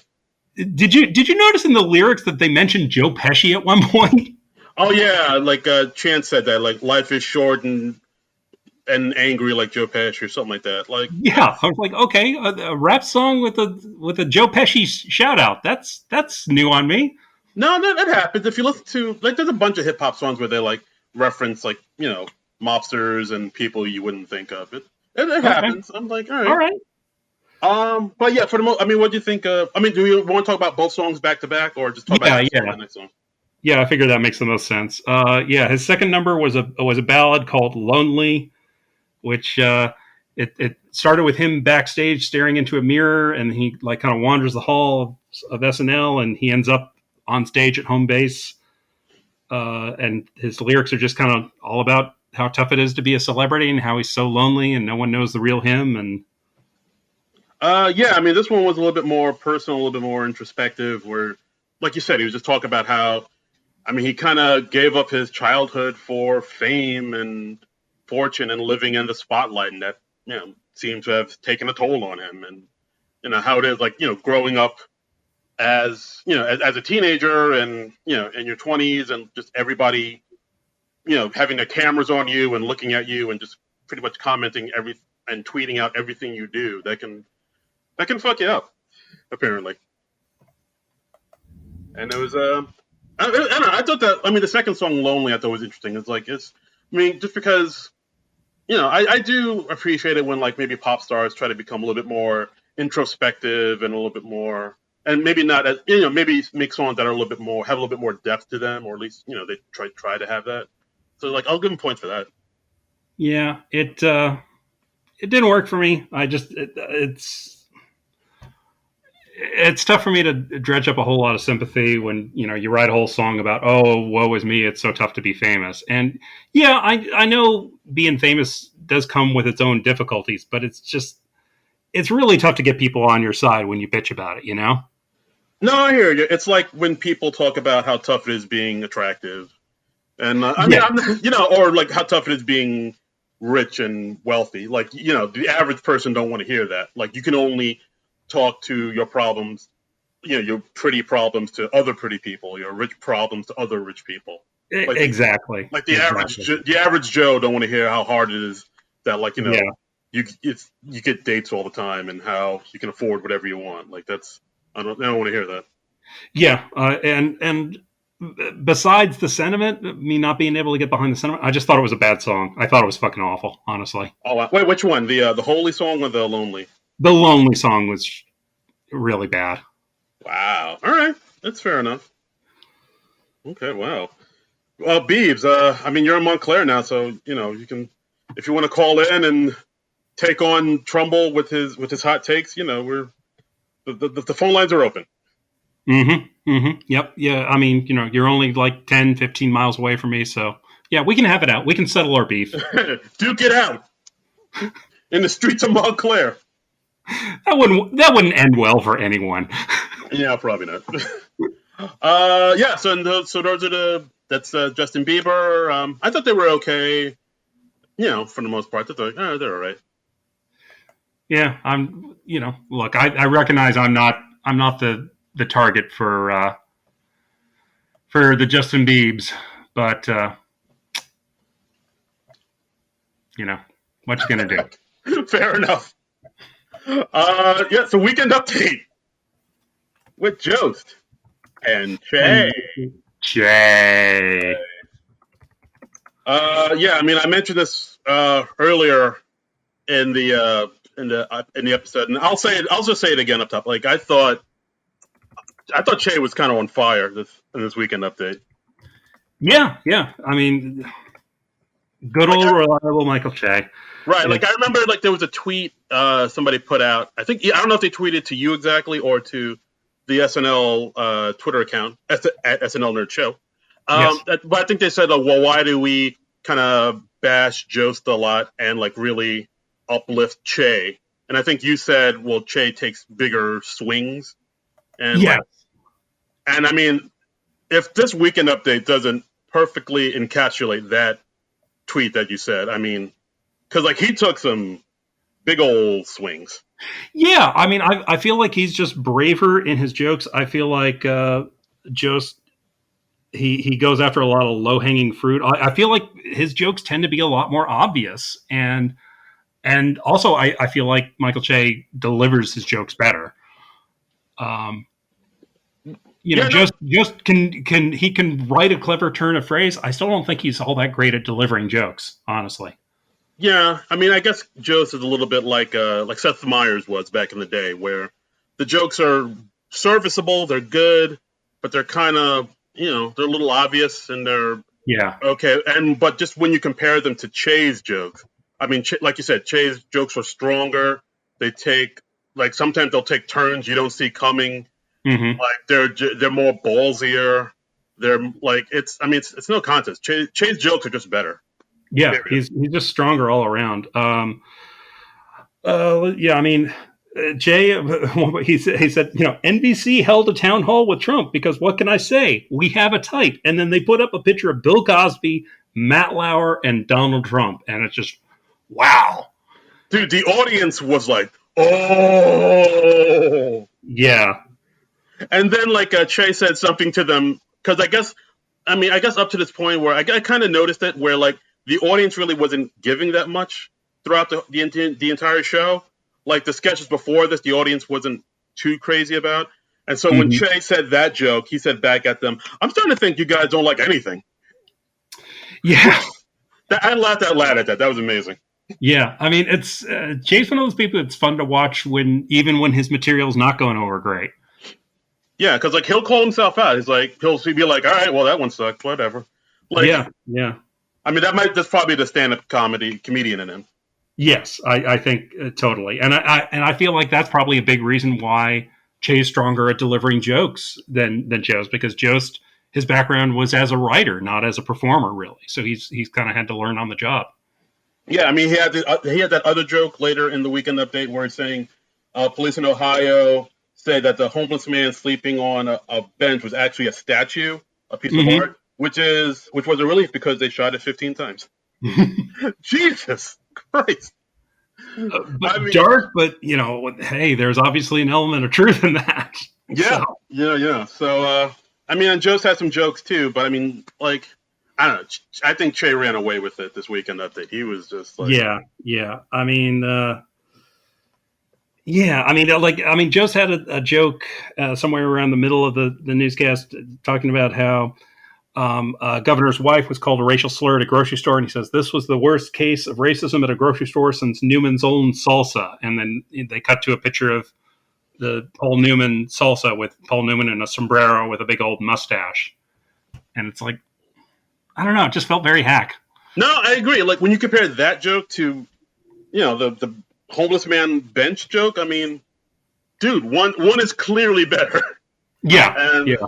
Did you notice in the lyrics that they mentioned Joe Pesci at one point? Oh yeah, like Chance said that, like life is short and angry like Joe Pesci or something like that. Like Yeah, I was like, okay, a rap song with a Joe Pesci shout out. That's new on me. no, that happens. If you listen to like, there's a bunch of hip hop songs where they like reference like mobsters and people you wouldn't think of. It Okay, happens. I'm like, all all right. right. But yeah, for the most, I mean, what do you think? I mean, do you want to talk about both songs back to back, or just talk about Yeah, this song and yeah, the next song? yeah. I figure that makes the most sense. Yeah, his second number was a ballad called "Lonely," which it started with him backstage staring into a mirror, and he like kind of wanders the hall of SNL, and he ends up on stage at home base. And his lyrics are just kind of all about how tough it is to be a celebrity and how he's so lonely and no one knows the real him. And Yeah, I mean, this one was a little bit more personal, a little bit more introspective. Where, like you said, he was just talking about how, I mean, he kind of gave up his childhood for fame and fortune and living in the spotlight, and that seemed to have taken a toll on him. And how it is, like growing up as as a teenager, and in your 20s, and just everybody having their cameras on you and looking at you and just pretty much commenting and tweeting out everything you do. That can fuck you up, apparently. And it was I don't know. I thought that, I mean, the second song, "Lonely," I thought was interesting. I mean, just because I do appreciate it when like maybe pop stars try to become a little bit more introspective and a little bit more, and maybe not as maybe make songs that are a little bit more, have a little bit more depth to them, or at least they try to have that. So like, I'll give them points for that. yeah, it didn't work for me. It's tough for me to dredge up a whole lot of sympathy when you write a whole song about, oh, woe is me, it's so tough to be famous. And yeah, I know being famous does come with its own difficulties, but it's really tough to get people on your side when you bitch about it. No, I hear you. It's like when people talk about how tough it is being attractive, and I mean, Yeah. or like how tough it is being rich and wealthy. Like the average person don't want to hear that. Like you can only talk to your problems, your pretty problems to other pretty people, your rich problems to other rich people. Like Exactly. like Exactly. the average Joe don't want to hear how hard it is that like Yeah. you get dates all the time and how you can afford whatever you want. Like that's I don't want to hear that. Yeah. And besides the sentiment, me not being able to get behind the sentiment, I just thought it was a bad song. I thought it was fucking awful, honestly. Oh wait, which one? The Holy song or the Lonely? The Lonely song was really bad. Wow. All right, that's fair enough. Okay. Wow. Well, Beebs, I mean, you're in Montclair now, so you can, if you want to call in and take on Trumbull with his hot takes, we're the phone lines are open. Mm-hmm. Mm-hmm. Yep. Yeah. I mean, you're only like 10, 15 miles away from me, so yeah, we can have it out. We can settle our beef. Duke it out in the streets of Montclair. That wouldn't end well for anyone. Yeah, probably not. Yeah. So those are that's Justin Bieber. I thought they were okay. For the most part, they're all right. Yeah, look, I recognize I'm not the target for the Justin Biebs, but what you gonna do? Fair enough. Yeah. So weekend update with Jost and Che. And Jay. Yeah. I mean, I mentioned this earlier in the episode, and I'll just say it again up top. Like I thought Che was kind of on fire in this weekend update. Yeah, yeah. I mean, good Like old reliable Michael Che. right, like I remember like there was a tweet somebody put out. I don't know if they tweeted to you exactly or to the SNL Twitter account at SNL Nerd Show. Yes. But I think they said, well, why do we kind of bash Jost a lot and like really uplift Che? And I think you said, well, Che takes bigger swings, and Yeah. and I mean, if this weekend update doesn't perfectly encapsulate that tweet that you said, I mean, because like he took some big old swings. Yeah, I mean, I feel like he's just braver in his jokes. I feel like just he goes after a lot of low hanging fruit. I feel like his jokes tend to be a lot more obvious, and also I feel like Michael Che delivers his jokes better. Um, Yeah, no, just can write a clever turn of phrase. I still don't think he's all that great at delivering jokes, honestly. yeah. I mean, I guess Joe's is a little bit like Seth Meyers was back in the day, where the jokes are serviceable, they're good, but they're kind of they're a little obvious and they're Yeah, okay. But just when you compare them to Che's jokes, I mean, like you said, Che's jokes are stronger. They take like sometimes they'll take turns you don't see coming. hmm, Like they're more ballsier. They're like it's no contest. Che's jokes are just better. yeah. Period. He's just stronger all around. Yeah, I mean, Jay, he said, NBC held a town hall with Trump because what can I say? We have a type. And then they put up a picture of Bill Cosby, Matt Lauer, and Donald Trump. And it's just, wow. Dude, the audience was like, oh. Yeah. And then like Che said something to them because I guess up to this point where I kind of noticed it where like the audience really wasn't giving that much throughout the entire show. Like the sketches before this, the audience wasn't too crazy about. And so when Hmm. Che said that joke, he said back at them, "I'm starting to think you guys don't like anything." Yeah. I laughed out loud at that. That was amazing. Yeah. I mean, it's Jay's one of those people that's fun to watch even when his material's not going over great. Yeah, because like he'll call himself out. He'll be like, "All right, well that one sucked. Whatever." Like, Yeah. Yeah. I mean, that's probably the stand-up comedian in him. Yes, I think totally, and I feel like that's probably a big reason why Che's stronger at delivering jokes than Joe's because Joe's his background was as a writer, not as a performer, really. So he's kind of had to learn on the job. Yeah, I mean, he had that other joke later in the weekend update where he's saying police in Ohio said that the homeless man sleeping on a bench was actually a statue, a piece of Mm-hmm. art, which was a relief because they shot it 15 times. Jesus Christ! I But mean, dark, but hey, there's obviously an element of truth in that. yeah, So yeah, yeah. So, I mean, and Joe's had some jokes too, but I mean, like, I don't know. I think Che ran away with it this weekend update. He was just like, Yeah. I mean, Joe's had a joke somewhere around the middle of the newscast talking about how governor's wife was called a racial slur at a grocery store, and he says this was the worst case of racism at a grocery store since Newman's own salsa. And then they cut to a picture of the Paul Newman salsa with Paul Newman in a sombrero with a big old mustache, and it's like, I don't know, it just felt very hack. no, I agree. Like when you compare that joke to, the homeless man bench joke. I mean, dude, one is clearly better. Yeah, And yeah.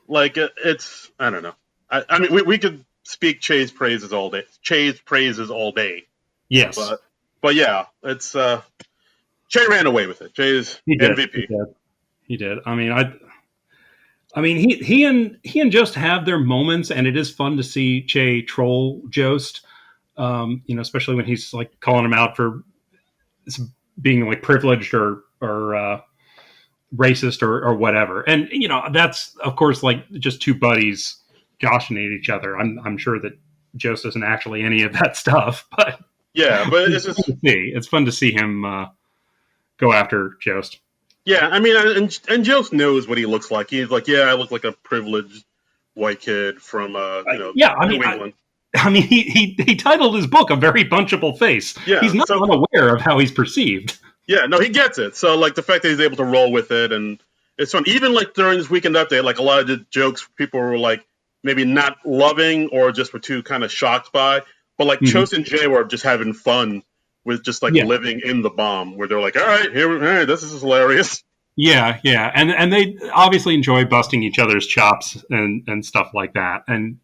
like it's, I don't know. I mean, we could speak Che's praises all day. Yes, But yeah, it's Che ran away with it. Che's he did. MVP. He did. He and Jost have their moments, and it is fun to see Che troll Jost. Especially when he's like calling him out for being like privileged or racist or whatever. And that's of course like just two buddies joshing at each other. I'm sure that Jost isn't actually any of that stuff, but Yeah, but it's just it's fun to see him go after Jost. yeah. I mean, and Jost knows what he looks like. He's like, yeah, I look like a privileged white kid from New England. He titled his book "A Very Punchable Face." Yeah, he's not unaware of how he's perceived. Yeah, no, he gets it. So like the fact that he's able to roll with it, and it's fun. Even like during this weekend update, like a lot of the jokes people were like maybe not loving or just were too kind of shocked by, but like Chose and Jay were just having fun with just like living in the bomb, where they're like, all right, this is hilarious. Yeah, and they obviously enjoy busting each other's chops and stuff like that. And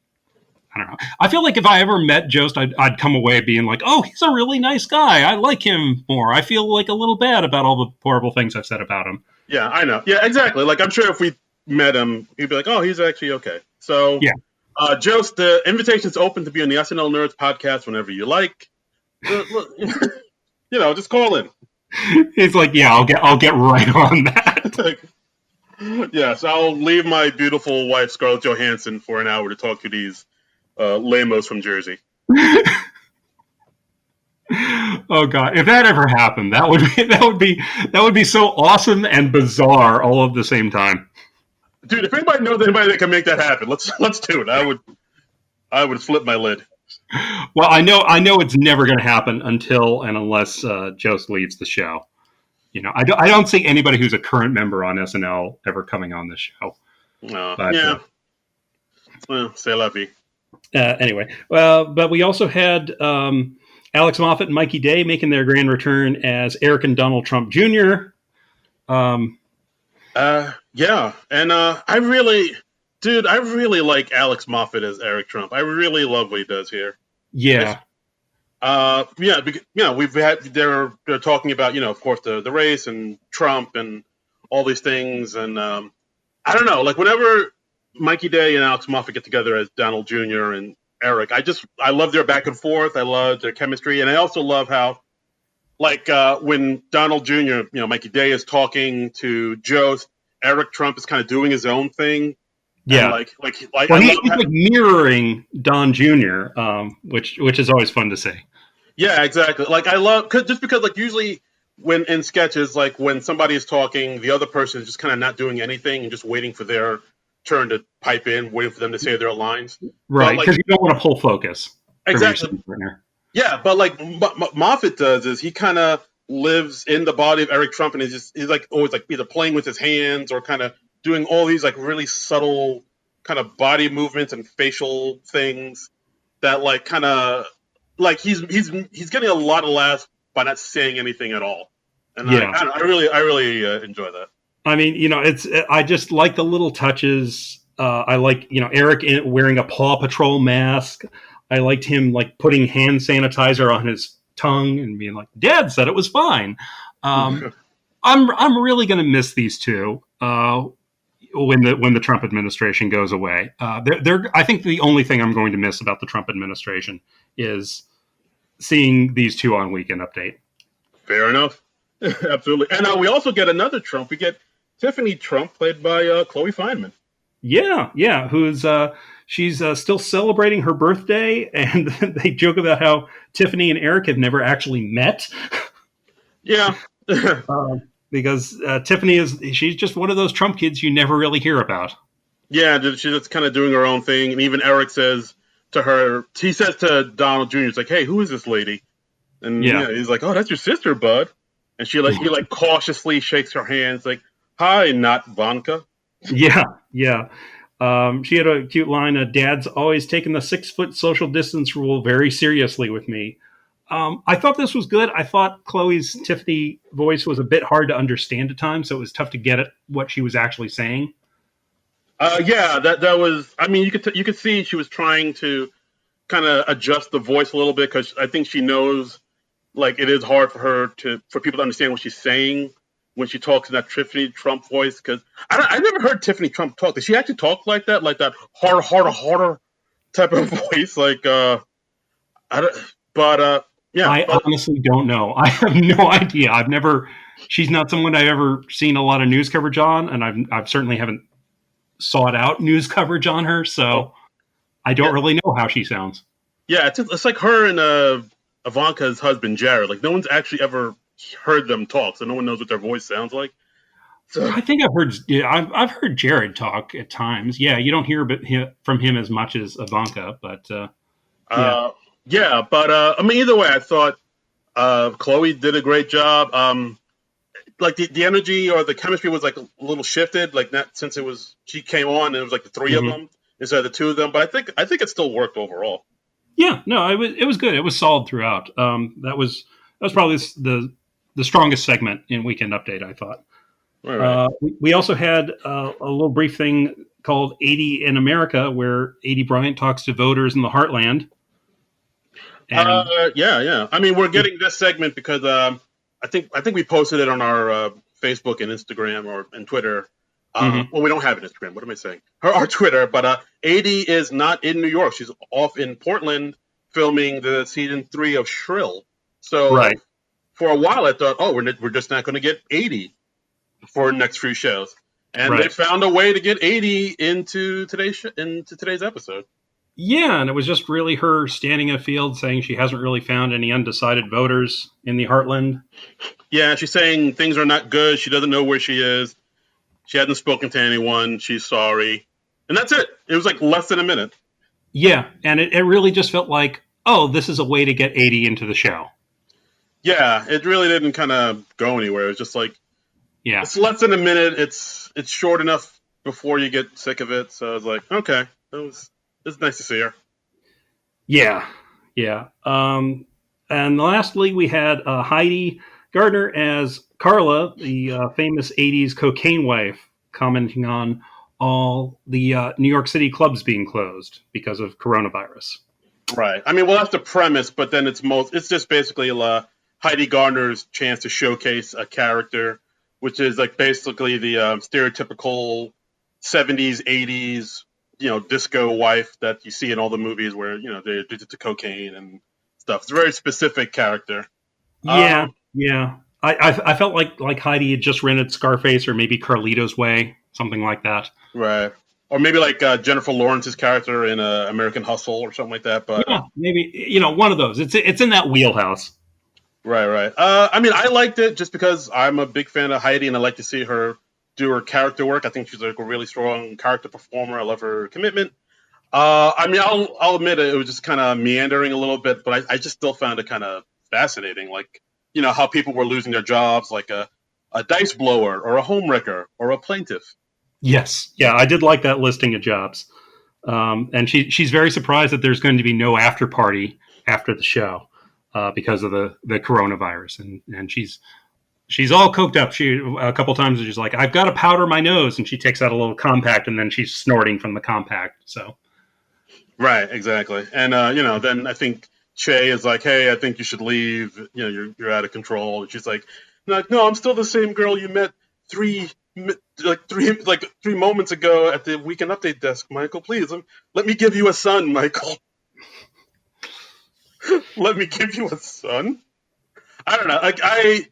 I don't know. I feel like if I ever met Jost, I'd come away being like, oh, he's a really nice guy. I like him more. I feel like a little bad about all the horrible things I've said about him. Yeah, I know. Yeah, exactly. Like I'm sure if we met him, he'd be like, oh, he's actually okay. So yeah. Jost, the invitation's open to be on the SNL Nerds podcast whenever you like. Just call in. He's like, yeah, I'll get right on that. Yes, I'll leave my beautiful wife Scarlett Johansson for an hour to talk to these lamos from Jersey. Oh God! If that ever happened, that would be so awesome and bizarre all at the same time. Dude, if anybody knows anybody that can make that happen, let's do it. I would flip my lid. Well, I know it's never going to happen until and unless Jost leaves the show. I don't see anybody who's a current member on SNL ever coming on this show. Yeah. Well, c'est la vie. Anyway, but we also had Alex Moffat and Mikey Day making their grand return as Eric and Donald Trump Jr. Yeah, and I really like Alex Moffat as Eric Trump. I really love what he does here. Yeah. We've had they're talking about of course the race and Trump and all these things, and I don't know, like whenever Mikey Day and Alex Moffat get together as Donald Jr. and Eric, I love their back and forth. I love their chemistry, and I also love how when Donald Jr. Mikey Day is talking to Jost, Eric Trump is kind of doing his own thing. Yeah, he's like mirroring Don Jr., which is always fun to see. Yeah, exactly. Like I love because like usually when in sketches, like when somebody is talking, the other person is just kind of not doing anything and just waiting for their turn to pipe in, waiting for them to say their lines. Right, because you don't want to pull focus. Exactly. Yeah, but like Moffat does is he kind of lives in the body of Eric Trump, and he's like always like either playing with his hands or kind of doing all these like really subtle kind of body movements and facial things that like kind of like he's getting a lot of laughs by not saying anything at all. And I really enjoy that. I mean, I just like the little touches. I like, Eric wearing a Paw Patrol mask. I liked him like putting hand sanitizer on his tongue and being like, Dad said it was fine. I'm really going to miss these two when the Trump administration goes away. I think the only thing I'm going to miss about the Trump administration is seeing these two on Weekend Update. Fair enough. Absolutely. And we also get another Trump. We get Tiffany Trump, played by Chloe Fineman. Yeah, who's she's still celebrating her birthday, and they joke about how Tiffany and Eric have never actually met. Yeah. Because she's just one of those Trump kids you never really hear about. Yeah, she's just kind of doing her own thing. And even Eric says to her, he says to Donald Jr., he's like, hey, who is this lady? And Yeah. he's like, oh, that's your sister, bud. And he cautiously shakes her hand. It's like, hi, not Vanka. Yeah, yeah. She had a cute line. Dad's always taken the 6 foot social distance rule very seriously with me. I thought this was good. I thought Chloe's Tiffany voice was a bit hard to understand at times, so it was tough to get at what she was actually saying. Yeah, that was. I mean, you could see she was trying to kind of adjust the voice a little bit because I think she knows like it is hard for people to understand what she's saying when she talks in that Tiffany Trump voice. Because I never heard Tiffany Trump talk. Does she actually talk like that harder type of voice? Like I don't. But yeah. I honestly don't know. I have no idea. She's not someone I've ever seen a lot of news coverage on, and I've certainly haven't sought out news coverage on her, so I don't really know how she sounds. Yeah, it's like her and Ivanka's husband Jared. Like no one's actually ever heard them talk, so no one knows what their voice sounds like. So I think I've heard Jared talk at times. Yeah, you don't hear from him as much as Ivanka, but yeah. But I mean, either way, I thought Chloe did a great job. Like the energy or the chemistry was like a little shifted, like not since she came on and it was like the 3 of them instead of the 2 of them. But I think it still worked overall. Yeah, no, it was good. It was solid throughout. That was probably the strongest segment in Weekend Update, I thought. Right. We also had a little brief thing called 80 in America, where 80 Bryant talks to voters in the Heartland. And, yeah. I mean, we're getting this segment because I think we posted it on our Facebook and Instagram and Twitter. Well, we don't have an Instagram. What am I saying? Our Twitter. But 80 is not in New York. She's off in Portland filming the season 3 of Shrill. So for a while, I thought, we're just not going to get 80 for the next few shows. And they found a way to get 80 into today's episode. Yeah, and it was just really her standing in a field saying she hasn't really found any undecided voters in the Heartland. Yeah, she's saying things are not good. She doesn't know where she is. She hasn't spoken to anyone. She's sorry. And that's it. It was like less than a minute. Yeah, and it really just felt like, this is a way to get 80 into the show. Yeah, it really didn't kind of go anywhere. It was just like, it's less than a minute. It's short enough before you get sick of it. So I was like, okay, it's nice to see her. Yeah. And lastly, we had Heidi Gardner as Carla, the famous 80s cocaine wife, commenting on all the New York City clubs being closed because of coronavirus. Right. I mean, well, that's the premise, but then it's just basically Heidi Gardner's chance to showcase a character, which is like basically the stereotypical 70s, 80s, disco wife that you see in all the movies where, they're addicted to cocaine and stuff. It's a very specific character. Yeah. I felt like Heidi had just rented Scarface or maybe Carlito's Way, something like that. Right. Or maybe like Jennifer Lawrence's character in American Hustle or something like that. But yeah, maybe, one of those. It's in that wheelhouse. Right. I mean, I liked it just because I'm a big fan of Heidi and I like to see her do her character work. I think she's like a really strong character performer. I love her commitment. I mean, I'll admit it was just kind of meandering a little bit, but I just still found it kind of fascinating. Like, how people were losing their jobs, like a dice blower or a homewrecker or a plaintiff. Yes. Yeah, I did like that listing of jobs. And she's very surprised that there's going to be no after party after the show because of the coronavirus. And she's all coked up. She a couple times she's like, I've got to powder my nose. And she takes out a little compact and then she's snorting from the compact. So. Right, exactly. And, then I think Che is like, hey, I think you should leave. You're out of control. And she's like, no, I'm still the same girl you met three moments ago at the Weekend Update desk, Michael. Please, let me give you a son, Michael. Let me give you a son. I don't know. Like I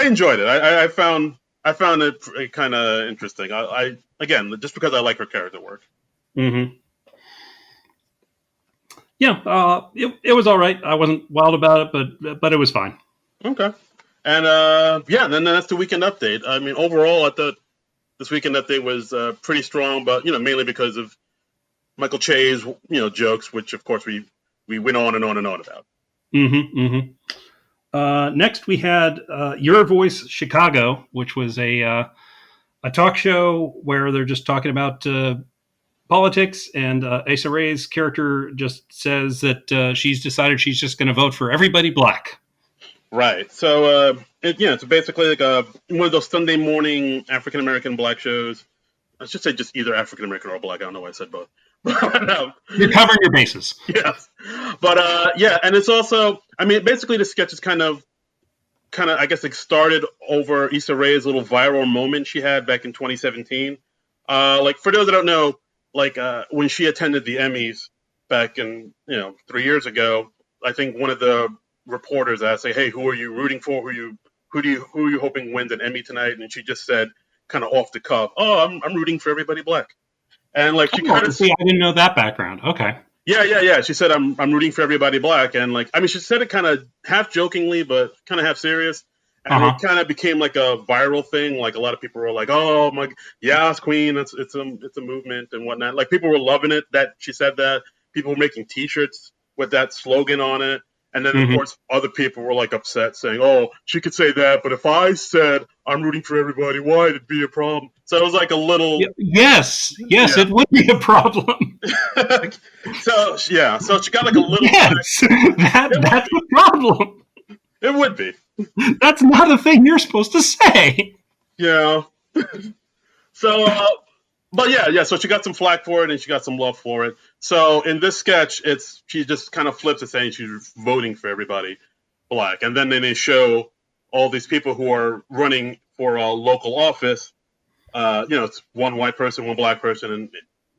enjoyed it. I found it kind of interesting. I again, just because I like her character work. Mm-hmm. Yeah, it was all right. I wasn't wild about it, but it was fine. Okay. And yeah, then that's the weekend update. I mean, overall, I thought this weekend update was pretty strong, but mainly because of Michael Che's jokes, which of course we went on and on and on about. Mm-hmm, mm-hmm. Next, we had Your Voice Chicago, which was a talk show where they're just talking about politics, and Issa Rae's character just says that she's decided she's just going to vote for everybody black. Right. So it's basically like one of those Sunday morning African American black shows. I should say just either African American or black. I don't know why I said both. You're covering your bases. Yes. But yeah, and it's also, I mean, basically the sketch is kind of, I guess, like started over Issa Rae's little viral moment she had back in 2017. Like for those that don't know, like when she attended the Emmys back in 3 years ago, I think one of the reporters asked, like, "Hey, who are you rooting for? Who are you hoping wins an Emmy tonight?" And she just said, kind of off the cuff, "Oh, I'm rooting for everybody black." And like she kind of see, I didn't know that background. Okay. Yeah. She said, I'm rooting for everybody black. And like, I mean, she said it kind of half jokingly, but kind of half serious. And it kind of became like a viral thing. Like a lot of people were like, "Oh my, yes, Queen, it's a movement and whatnot." Like people were loving it that she said that. People were making T-shirts with that slogan on it. And then, of course, other people were like upset, saying, "Oh, she could say that, but if I said I'm rooting for everybody, why would it be a problem?" So it was like a little. Yes, yeah. It would be a problem. So she got like a little. Yes, that's a problem. It would be. That's not a thing you're supposed to say. Yeah. So, but yeah. So she got some flack for it, and she got some love for it. So in this sketch, she just kind of flips it, saying she's voting for everybody black, and then they show all these people who are running for a local office. It's one white person, one black person, and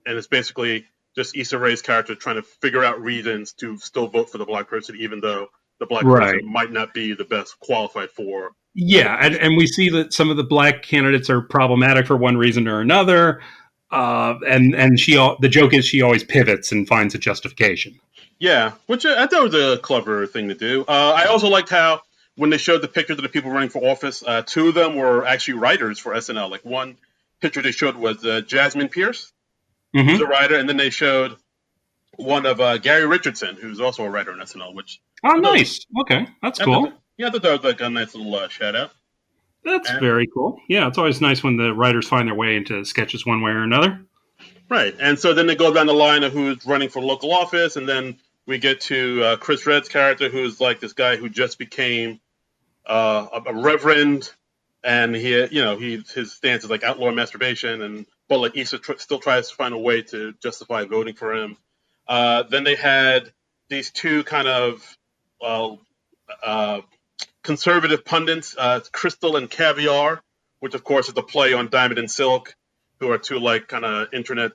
it's basically just Issa Rae's character trying to figure out reasons to still vote for the black person, even though the black person might not be the best qualified for. Yeah, and we see that some of the black candidates are problematic for one reason or another, and the joke is she always pivots and finds a justification. Yeah, which I thought was a clever thing to do. I also liked how when they showed the pictures of the people running for office, two of them were actually writers for SNL. Like one picture they showed was Jasmine Pierce, who's a writer, and then they showed one of Gary Richardson, who's also a writer on SNL. Which nice. Okay, that's cool. I thought that was like a nice little shout out. That's very cool. Yeah, it's always nice when the writers find their way into sketches one way or another. Right, and so then they go down the line of who's running for local office, and then we get to Chris Redd's character, who's like this guy who just became a reverend, and his stance is like outlaw masturbation, but like Issa still tries to find a way to justify voting for him. Then they had these two kind of conservative pundits, Crystal and Caviar, which of course is a play on Diamond and Silk, who are two like kind of internet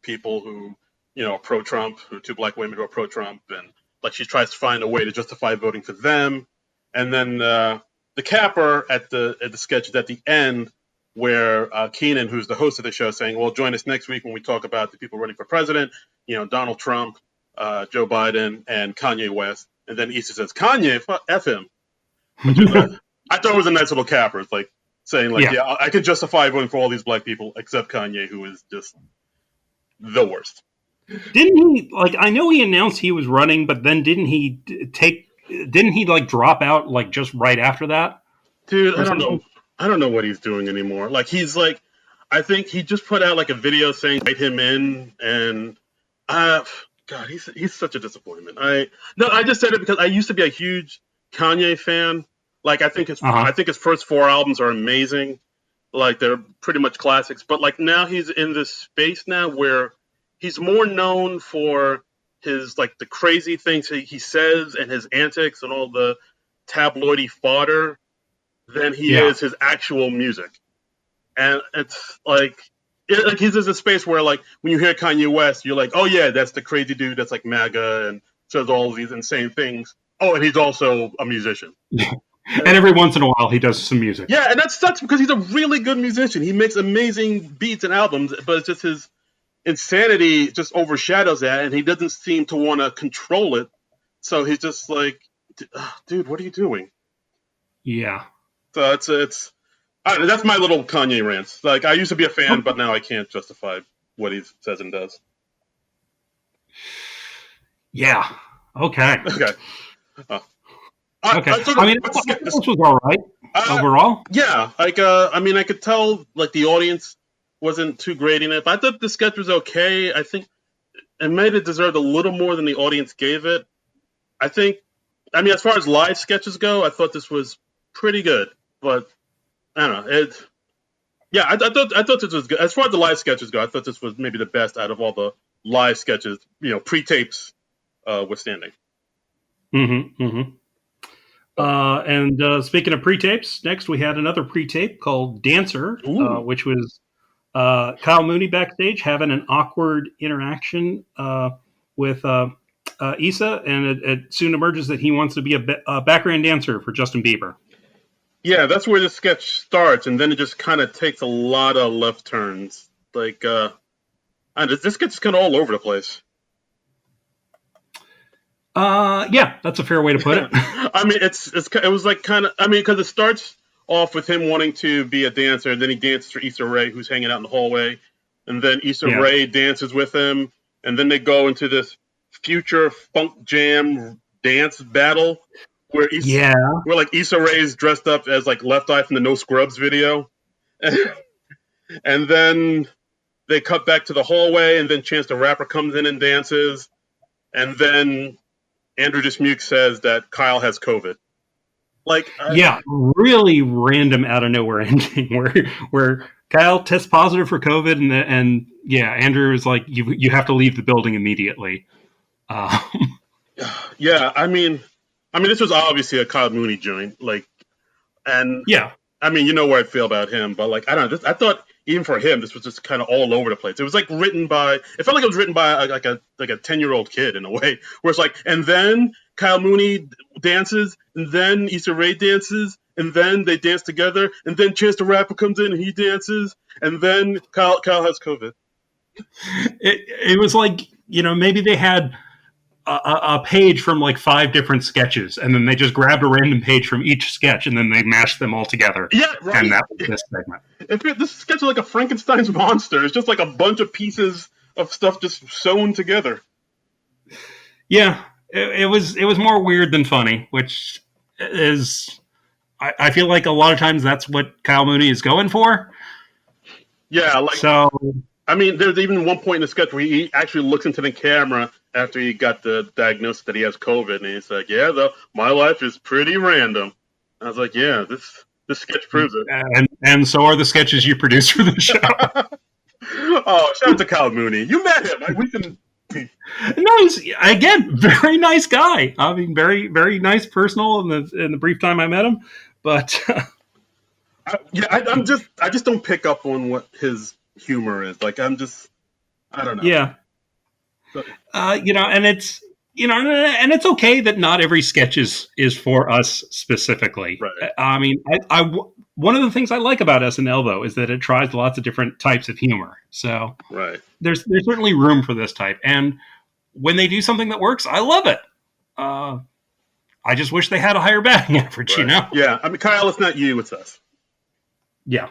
people who are pro-Trump, who are two black women who are pro-Trump, and like she tries to find a way to justify voting for them. And then the capper at the sketch is at the end, where Keenan, who's the host of the show, is saying, "Well, join us next week when we talk about the people running for president, Donald Trump, Joe Biden, and Kanye West." And then Issa says, "Kanye, F him." Which is I thought it was a nice little capper. It's like saying, like, yeah, I can justify voting for all these black people except Kanye, who is just the worst. Didn't he, like, I know he announced he was running, but then didn't he like drop out like just right after that? Dude, I don't know. I don't know what he's doing anymore. Like, he's like, I think he just put out like a video saying write him in, and God, he's such a disappointment. I just said it because I used to be a huge Kanye fan. Like, I think his first 4 albums are amazing. Like, they're pretty much classics. But like now he's in this space now where he's more known for his like the crazy things he says and his antics and all the tabloidy fodder than he is his actual music. And it's like he's in a space where like when you hear Kanye West, you're like, oh yeah, that's the crazy dude that's like MAGA and says all these insane things. Oh, and he's also a musician. And every once in a while, he does some music. Yeah, and that sucks because he's a really good musician. He makes amazing beats and albums, but it's just insanity just overshadows that, and he doesn't seem to want to control it. So he's just like, dude, what are you doing? Yeah. So that's my little Kanye rant. Like, I used to be a fan, Okay. but now I can't justify what he says and does. Yeah. Okay. Okay. Uh, Okay. I sort I of mean, what's this this? was all right overall. Yeah, like I mean, I could tell like the audience wasn't too great in it, but I thought the sketch was okay. I think it might have deserved a little more than the audience gave it. I think, I mean, as far as live sketches go, I thought this was pretty good, but I don't know. Yeah, I thought this was good. As far as the live sketches go, I thought this was maybe the best out of all the live sketches, pre-tapes withstanding. Mm-hmm. Mm-hmm. And speaking of pre-tapes, next we had another pre-tape called Dancer, Ooh. which was Kyle Mooney backstage having an awkward interaction with Issa, and it soon emerges that he wants to be a background dancer for Justin Bieber. Yeah, that's where the sketch starts, and then it just kind of takes a lot of left turns. Like, and this gets kind of all over the place. Yeah, that's a fair way to put it. I mean, it was like kind of, I mean, because it starts off with him wanting to be a dancer, and then he dances for Issa Rae, who's hanging out in the hallway, and then Issa Yeah. Rae dances with him, and then they go into this future funk jam dance battle where like Issa Rae's dressed up as like Left Eye from the No Scrubs video, and then they cut back to the hallway, and then Chance the Rapper comes in and dances, and then Andrew Dismuke says that Kyle has COVID. Like, yeah, really random out of nowhere ending where Kyle tests positive for COVID, and yeah, Andrew is like, you have to leave the building immediately. Yeah, I mean, this was obviously a Kyle Mooney joint, like, and Yeah. I mean, you know where I feel about him, but like, I don't know. I thought even for him, this was just kind of all over the place. It was like written by. It felt like it was written by like a 10-year-old kid in a way, where it's like, and then Kyle Mooney dances, and then Issa Rae dances, and then they dance together, and then Chance the Rapper comes in and he dances, and then Kyle has COVID. It was like, maybe they had a page from like 5 different sketches, and then they just grabbed a random page from each sketch, and then they mashed them all together. Yeah, right. And that was this segment. This sketch is like a Frankenstein's monster. It's just like a bunch of pieces of stuff just sewn together. Yeah, it was more weird than funny, which is, I feel like a lot of times that's what Kyle Mooney is going for. Yeah, like, so. I mean, there's even one point in the sketch where he actually looks into the camera after he got the diagnosis that he has COVID, and he's like, "Yeah, my life is pretty random." I was like, "Yeah, this sketch proves it." And so are the sketches you produce for the show. Oh, shout out to Kyle Mooney. You met him. We can. No, he's, again, very nice guy. I mean, very, very nice personal in the brief time I met him. But I just don't pick up on what his humor is. Like, I don't know. Yeah. And it's, and it's okay that not every sketch is for us specifically. Right. I mean, one of the things I like about SNL though is that it tries lots of different types of humor. So right. There's certainly room for this type, and when they do something that works, I love it. I just wish they had a higher batting average, right. Yeah, I mean, Kyle, it's not you, it's us. Yeah.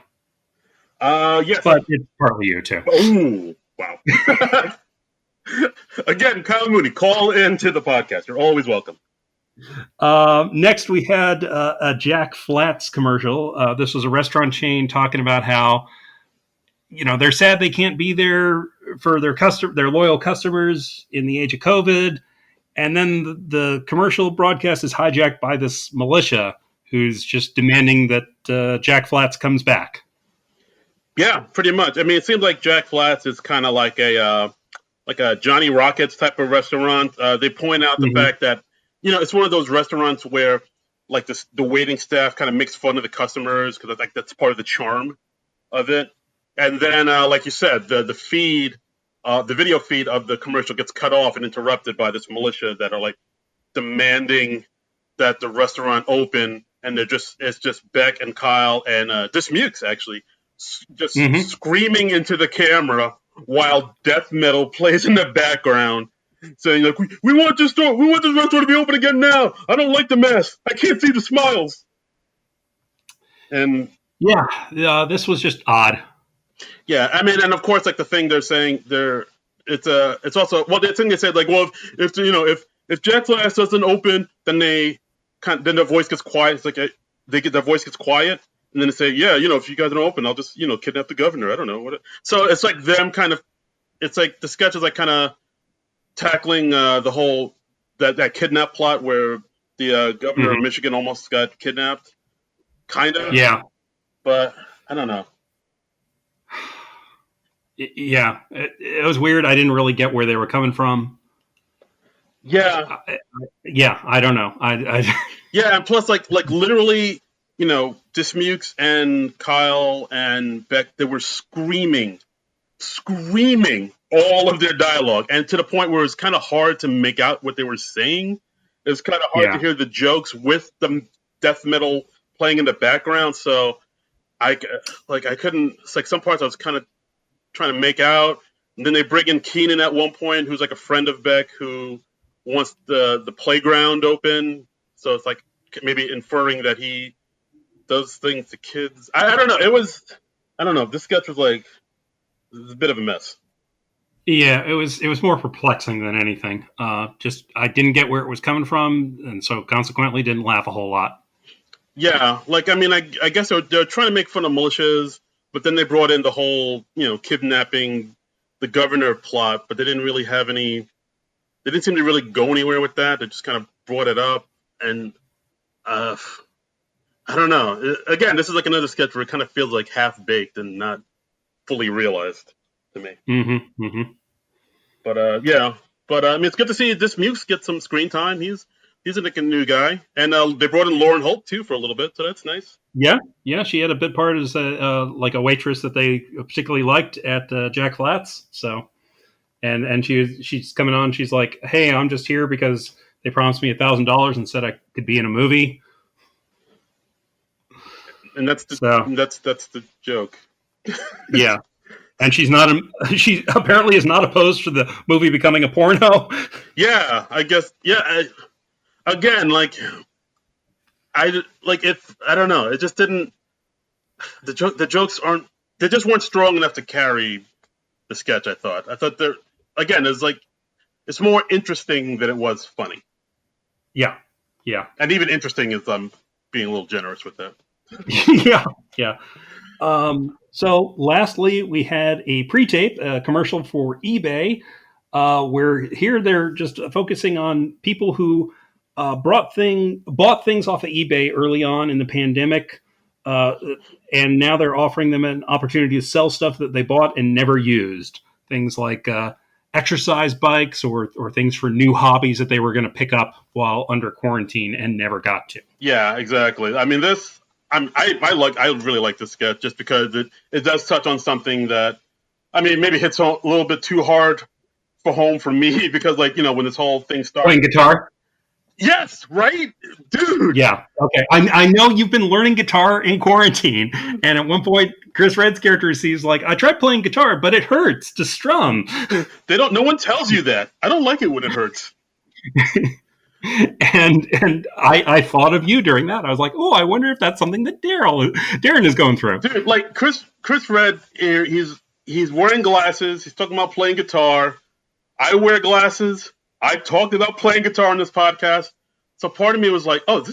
Yes. But it's partly you too. Oh, wow. Again, Kyle Mooney, call into the podcast. You're always welcome. Next, we had a Jack Flat's commercial. This was a restaurant chain talking about how, they're sad they can't be there for their loyal customers in the age of COVID. And then the commercial broadcast is hijacked by this militia who's just demanding that Jack Flat's comes back. Yeah, pretty much. I mean, it seems like Jack Flat's is kind of like a Johnny Rockets type of restaurant. They point out the fact that, it's one of those restaurants where like the waiting staff kind of makes fun of the customers because like that's part of the charm of it. And then, like you said, the video feed of the commercial gets cut off and interrupted by this militia that are like demanding that the restaurant open, and it's just Beck and Kyle and Dismukes actually just screaming into the camera while death metal plays in the background, saying like, we want this store, we want this restaurant to be open again now. I don't like the mess. I can't see the smiles. And Yeah, this was just odd. yeah, I mean, and of course, like the thing they're saying, it's also, well, the thing they said, like, well, if Jack Flash doesn't open, then then their voice gets quiet. It's like their voice gets quiet, and then they say, yeah, if you guys don't open, I'll just kidnap the governor. I don't know what. So it's like them kind of, it's like the sketch is like kind of tackling the whole that kidnap plot where the governor of Michigan almost got kidnapped, kind of. Yeah. But I don't know. Yeah, it was weird. I didn't really get where they were coming from. Yeah. I don't know. Yeah, and plus, like literally, Dismukes and Kyle and Beck, they were screaming all of their dialogue, and to the point where it's kind of hard to make out what they were saying. It's kind of hard to hear the jokes with the death metal playing in the background. So I couldn't. It's like some parts I was kind of trying to make out, and then they bring in Keenan at one point, who's like a friend of Beck who wants the playground open. So it's like maybe inferring that he does things to kids. I don't know. I don't know. This sketch was like a bit of a mess. Yeah, it was more perplexing than anything. Just I didn't get where it was coming from, and so consequently didn't laugh a whole lot. Yeah, like I mean, I guess they're trying to make fun of militias, but then they brought in the whole kidnapping the governor plot, but they didn't really have any. They didn't seem to really go anywhere with that. They just kind of brought it up, and I don't know. Again, this is like another sketch where it kind of feels like half baked and not fully realized to me. Mm-hmm. Mm-hmm. But yeah. But I mean, it's good to see Dismukes get some screen time. He's like a new guy, and they brought in Lauren Holt too for a little bit, so that's nice. Yeah, she had a bit part as like a waitress that they particularly liked at Jack Flat's. So, and she's coming on. She's like, "Hey, I'm just here because they promised me $1,000 and said I could be in a movie." And that's the joke. Yeah. And she apparently is not opposed to the movie becoming a porno. Yeah, I guess. Yeah, again, I don't know. It just didn't. The jokes aren't. They just weren't strong enough to carry the sketch. I thought they're again. It's more interesting than it was funny. Yeah. And even interesting is being a little generous with that. Yeah. So lastly, we had a pre-tape commercial for eBay, where here they're just focusing on people who bought things off of eBay early on in the pandemic, and now they're offering them an opportunity to sell stuff that they bought and never used. Things like exercise bikes or things for new hobbies that they were going to pick up while under quarantine and never got to. Yeah, exactly. I mean, I really like this sketch just because it does touch on something that, I mean, maybe hits a little bit too hard for home for me because, when this whole thing started. Playing guitar? Yes, right? Dude. Yeah, okay. I know you've been learning guitar in quarantine, and at one point, Chris Red's character sees, I tried playing guitar, but it hurts to strum. No one tells you that. I don't like it when it hurts. And I thought of you during that. I was like, oh, I wonder if that's something that Darren is going through. Dude, Chris Red, he's wearing glasses. He's talking about playing guitar. I wear glasses. I talked about playing guitar on this podcast. So part of me was like, oh,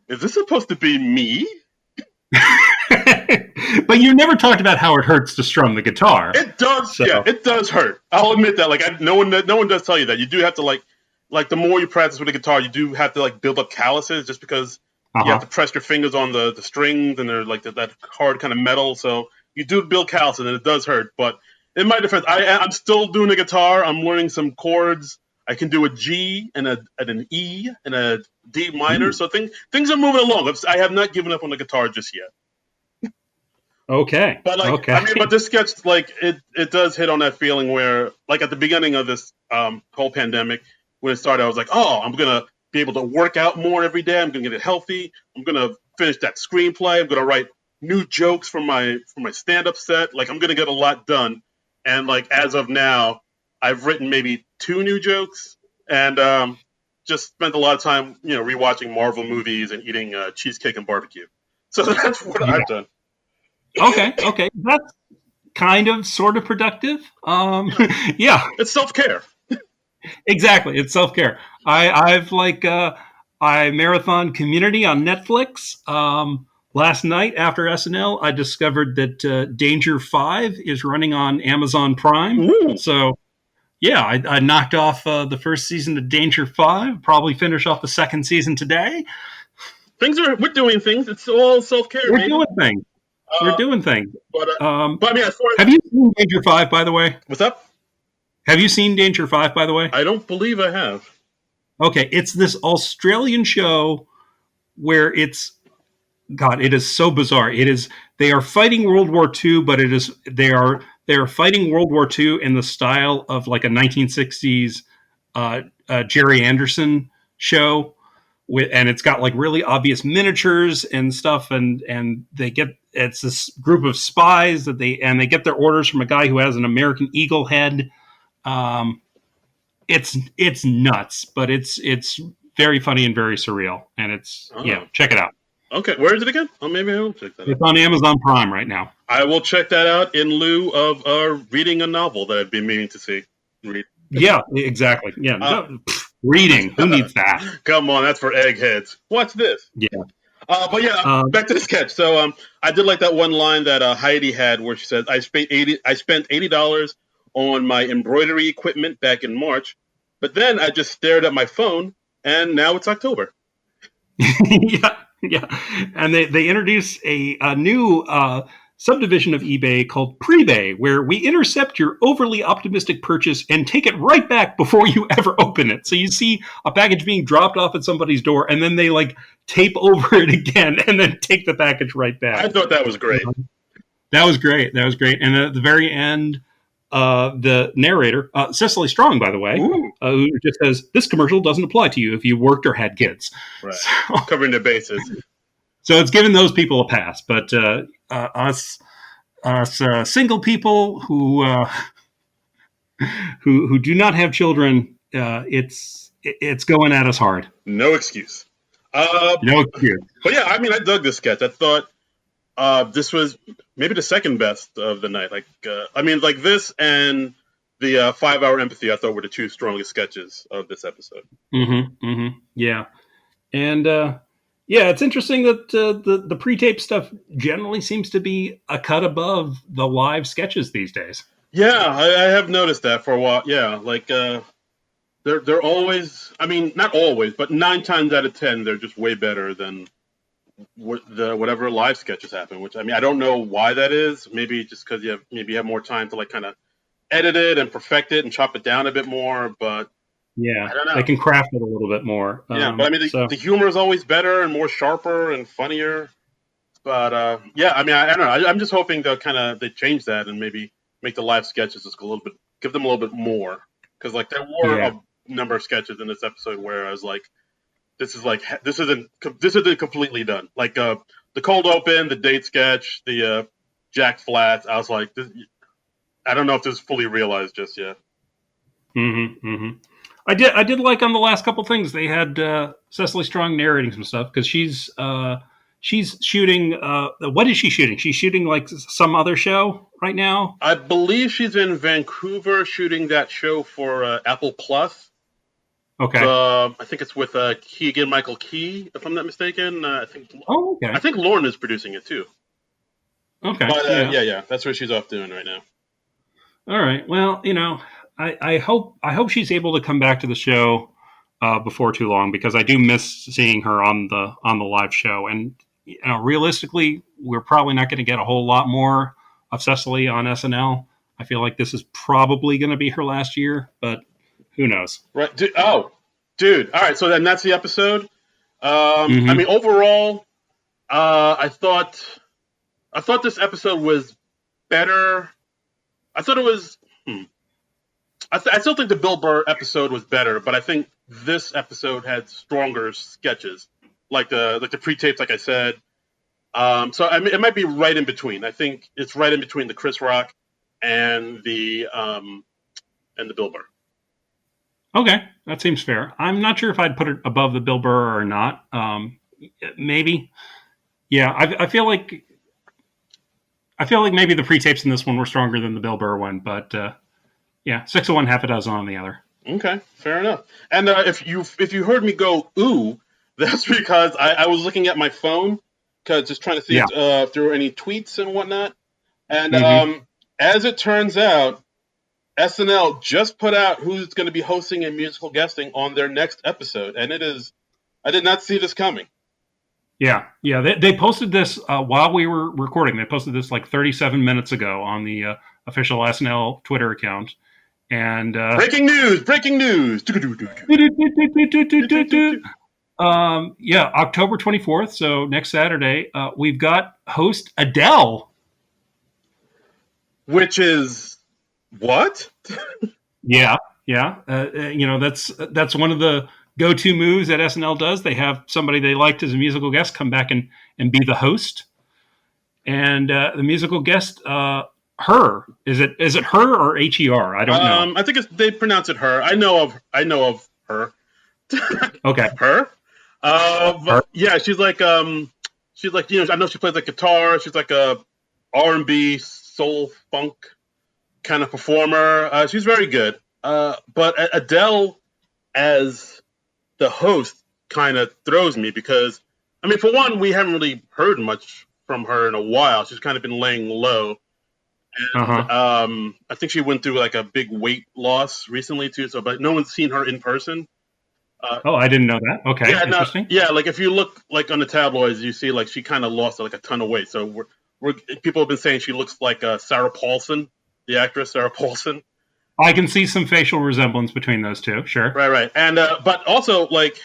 is this supposed to be me? But you never talked about how it hurts to strum the guitar. It does. So. Yeah, it does hurt. I'll admit that. No one does tell you that. You do have to the more you practice with the guitar, you do have to build up calluses just because you have to press your fingers on the strings and they're that hard kind of metal. So you do build calluses and it does hurt. But in my defense, I'm still doing the guitar. I'm learning some chords. I can do a G and an E and a D minor. So things are moving along. I have not given up on the guitar just yet. Okay. But I mean, but this sketch, it does hit on that feeling where, at the beginning of this whole pandemic, when it started, I was like, oh, I'm going to be able to work out more every day. I'm going to get healthy. I'm going to finish that screenplay. I'm going to write new jokes for my stand-up set. I'm going to get a lot done. and like as of now, I've written maybe 2 new jokes, and just spent a lot of time, rewatching Marvel movies and eating cheesecake and barbecue. So that's what Yeah. I've done. Okay. That's kind of sort of productive. Yeah, It's self-care. exactly. It's self care. I've like I marathon Community on Netflix. Last night after SNL, I discovered that Danger 5 is running on Amazon Prime. Ooh. So yeah, I knocked off the first season of Danger 5. Probably finish off the second season today. We're doing things. It's all self-care, We're baby. doing things. We're doing things. But Um, but I mean, as far as have you seen Danger 5, by the way? what's up? Have you seen Danger 5, by the way? I don't believe I have. Okay, it's this Australian show where God, it is so bizarre. It is they are fighting World War II, but they are fighting World War II in the style of like a 1960s Jerry Anderson show, and it's got like really obvious miniatures and stuff, and it's this group of spies they get their orders from a guy who has an American Eagle head. Um, it's nuts, but it's very funny and very surreal, and check it out. Okay, where is it again? Oh, maybe I will check that out. It's on Amazon Prime right now. I will check that out in lieu of reading a novel that I've been meaning to read. Yeah, exactly. Yeah, reading. Who needs that? Come on, that's for eggheads. What's this? Yeah. But yeah, back to the sketch. So I did like that one line that Heidi had where she said, I spent $80 on my embroidery equipment back in March, but then I just stared at my phone, and now it's October. Yeah. And they introduce a new subdivision of eBay called Prebay, where we intercept your overly optimistic purchase and take it right back before you ever open it. So you see a package being dropped off at somebody's door, and then they like tape over it again and then take the package right back. I thought that was great. That was great. And at the very end, the narrator, Cecily Strong, by the way, who just says, "This commercial doesn't apply to you if you worked or had kids." Right. So, covering the bases. So it's giving those people a pass, but us single people who do not have children, it's going at us hard. No excuse. No excuse. But yeah, I mean, I dug this sketch. I thought this was maybe the second best of the night. Like, this and the 5-hour empathy, I thought were the 2 strongest sketches of this episode. Yeah, and it's interesting that the pre-tape stuff generally seems to be a cut above the live sketches these days. Yeah, I have noticed that for a while. Yeah, like they're always. I mean, not always, but 9 times out of 10, they're just way better than whatever live sketches happen. Which, I mean, I don't know why that is. Maybe just because you have more time to like kind of edit it and perfect it and chop it down a bit more. But yeah, I don't know. They can craft it a little bit more. Yeah, but I mean, the humor is always better and more sharper and funnier. But I mean, I don't know. I'm just hoping they change that and maybe make the live sketches just give them a little bit more, because like there were a number of sketches in this episode where I was like, this isn't completely done. Like the cold open, the date sketch, the Jack Flats. I was like, I don't know if this is fully realized just yet. I did like on the last couple things they had Cecily Strong narrating some stuff, because she's shooting. What is she shooting? She's shooting like some other show right now. I believe she's in Vancouver shooting that show for Apple Plus. Okay. I think it's with Keegan-Michael Key, if I'm not mistaken. I think Lauren is producing it too. Okay. But yeah, that's what she's off doing right now. All right. Well, I hope she's able to come back to the show before too long, because I do miss seeing her on the live show. And realistically, we're probably not going to get a whole lot more of Cecily on SNL. I feel like this is probably going to be her last year, but who knows? Right. Dude. All right. So then that's the episode. I mean, overall, I thought this episode was better. I thought it was. I still think the Bill Burr episode was better, but I think this episode had stronger sketches, like the pre-tapes, like I said. So I mean, it might be right in between. I think it's right in between the Chris Rock and the Bill Burr. Okay, that seems fair. I'm not sure if I'd put it above the Bill Burr or not. Maybe. Yeah, I feel like maybe the pre-tapes in this one were stronger than the Bill Burr one, but yeah, 6 of one, half a dozen on the other. Okay, fair enough. And if you heard me go ooh, that's because I was looking at my phone, just trying to see Yeah. if there were any tweets and whatnot. And Mm-hmm. as it turns out, SNL just put out who's going to be hosting and musical guesting on their next episode, and it is. I did not see this coming. Yeah, yeah. They posted this while we were recording. They posted this like 37 minutes ago on the official SNL Twitter account. And breaking news! Breaking news! Yeah, October 24th, so next Saturday, we've got host Adele. Which is what? Yeah, yeah. That's one of the go-to moves that SNL does. They have somebody they liked as a musical guest come back and be the host. And the musical guest, her, is it her or HER? I don't know. I think they pronounce it her. I know of her. Okay. Her? Her. Yeah, she's like I know she plays like guitar. She's like a R&B soul funk kind of performer. She's very good. But Adele as the host kind of throws me because, I mean, for one, we haven't really heard much from her in a while. She's kind of been laying low. And I think she went through like a big weight loss recently too. So, but no one's seen her in person. I didn't know that. Okay, Yeah, no, interesting. yeah. Like if you look like on the tabloids, you see like she kind of lost like a ton of weight. So people have been saying she looks like Sarah Paulson, the actress Sarah Paulson. I can see some facial resemblance between those two. Sure. Right. And but also like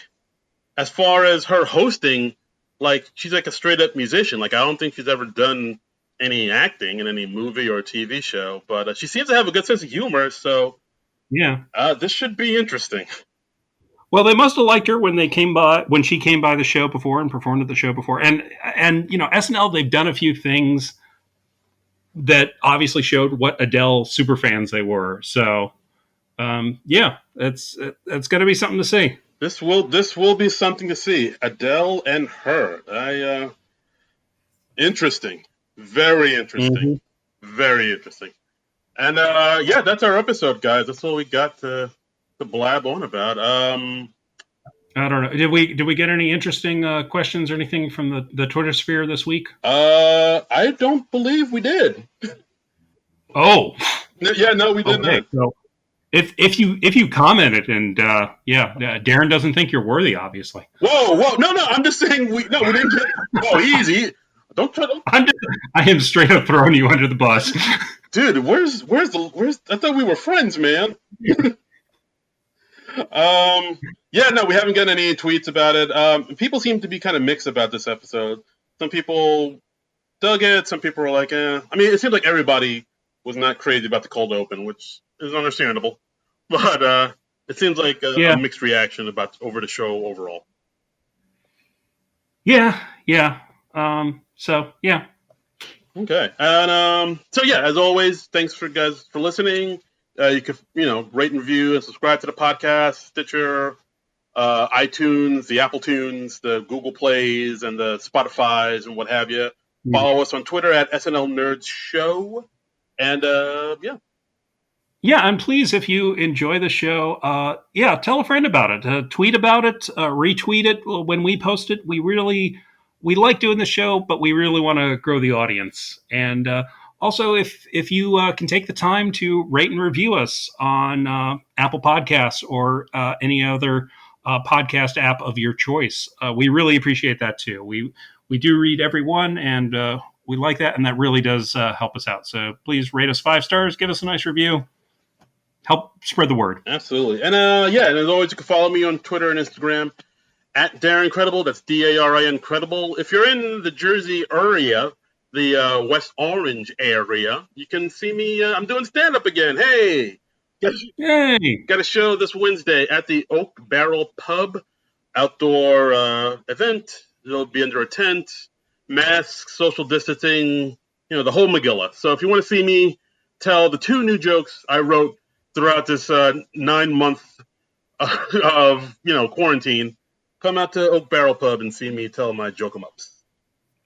as far as her hosting, like she's like a straight up musician. Like I don't think she's ever done any acting in any movie or TV show, but she seems to have a good sense of humor. So yeah, this should be interesting. Well, they must have liked her when she came by the show before and performed at the show before. And SNL, they've done a few things that obviously showed what Adele super fans they were. So, yeah, that's going to be something to see. This will be something to see. Adele and her. Interesting. Very interesting. Mm-hmm. Very interesting. And yeah, that's our episode, guys. That's all we got to blab on about. I don't know. Did we get any interesting questions or anything from the Twitter sphere this week? I don't believe we did. Oh. Yeah, no, we did not. So if you commented and Darren doesn't think you're worthy, obviously. Whoa, no, I'm just saying we didn't get. Whoa, easy. Don't try to. I am straight up throwing you under the bus, dude. Where's? I thought we were friends, man. Yeah, no, we haven't gotten any tweets about it. People seem to be kind of mixed about this episode. Some people dug it. Some people were like, eh. I mean, it seems like everybody was not crazy about the cold open, which is understandable. But it seems like a mixed reaction over the show overall. Yeah. So yeah. Okay, and so yeah, as always, thanks for listening. You could rate and review and subscribe to the podcast, Stitcher, iTunes, the Apple Tunes, the Google Plays, and the Spotify's, and what have you. Follow us on Twitter at SNL Nerds Show, and yeah. Yeah, and please, if you enjoy the show, tell a friend about it. Tweet about it, retweet it when we post it. We like doing the show, but we really want to grow the audience. And also, if you can take the time to rate and review us on Apple Podcasts or any other podcast app of your choice, we really appreciate that too. We do read every one, and we like that, and that really does help us out. So please rate us 5 stars, give us a nice review. Help spread the word. Absolutely. And and as always, you can follow me on Twitter and Instagram at Darren Credible. That's DARIN Credible. If you're in the Jersey area, the West Orange area, you can see me. I'm doing stand-up again. Hey! Got a show this Wednesday at the Oak Barrel Pub. Outdoor event. It'll be under a tent, masks, social distancing, the whole Megillah. So if you want to see me tell the 2 new jokes I wrote throughout this 9-month of quarantine, come out to Oak Barrel Pub and see me tell my joke 'em ups.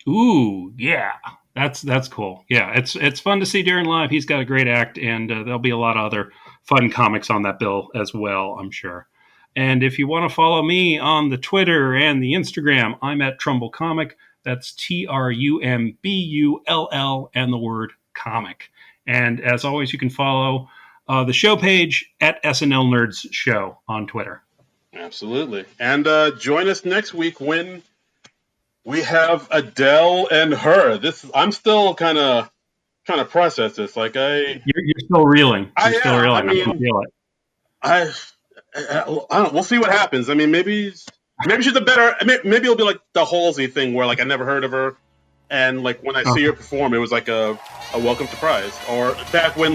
Ooh, yeah. That's cool. Yeah, it's fun to see Darren live. He's got a great act, and there'll be a lot of other fun comics on that bill as well, I'm sure. And if you want to follow me on the Twitter and the Instagram, I'm at Trumbull Comic. That's TRUMBULL and the word comic. And as always, you can follow the show page at SNL Nerds Show on Twitter. Absolutely. And join us next week when we have Adele and her. I'm still kind of trying to process this. Like you're still reeling. You're still reeling. I can feel it. I don't know. We'll see what happens. I mean, maybe she's a better. Maybe it'll be like the Halsey thing, where like I never heard of her, and like when I see her perform, it was like a welcome surprise. Or back when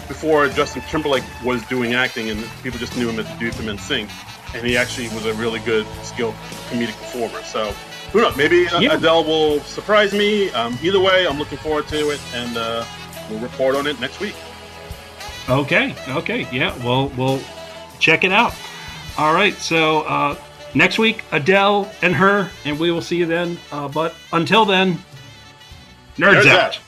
before Justin Timberlake was doing acting, and people just knew him as a dude from NSYNC, and he actually was a really good, skilled comedic performer. So who knows? Maybe Adele will surprise me. Either way, I'm looking forward to it, and we'll report on it next week. Okay. Yeah, we'll check it out. All right. So next week, Adele and her, and we will see you then. But until then, nerds out.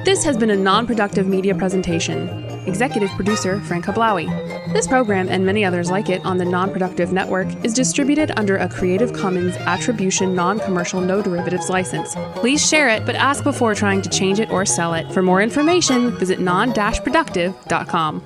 This has been a non-productive media presentation. Executive producer Frank Hablawi. This program and many others like it on the Non-Productive Network is distributed under a Creative Commons Attribution Non-Commercial No Derivatives license. Please share it, but ask before trying to change it or sell it. For more information, visit non-productive.com.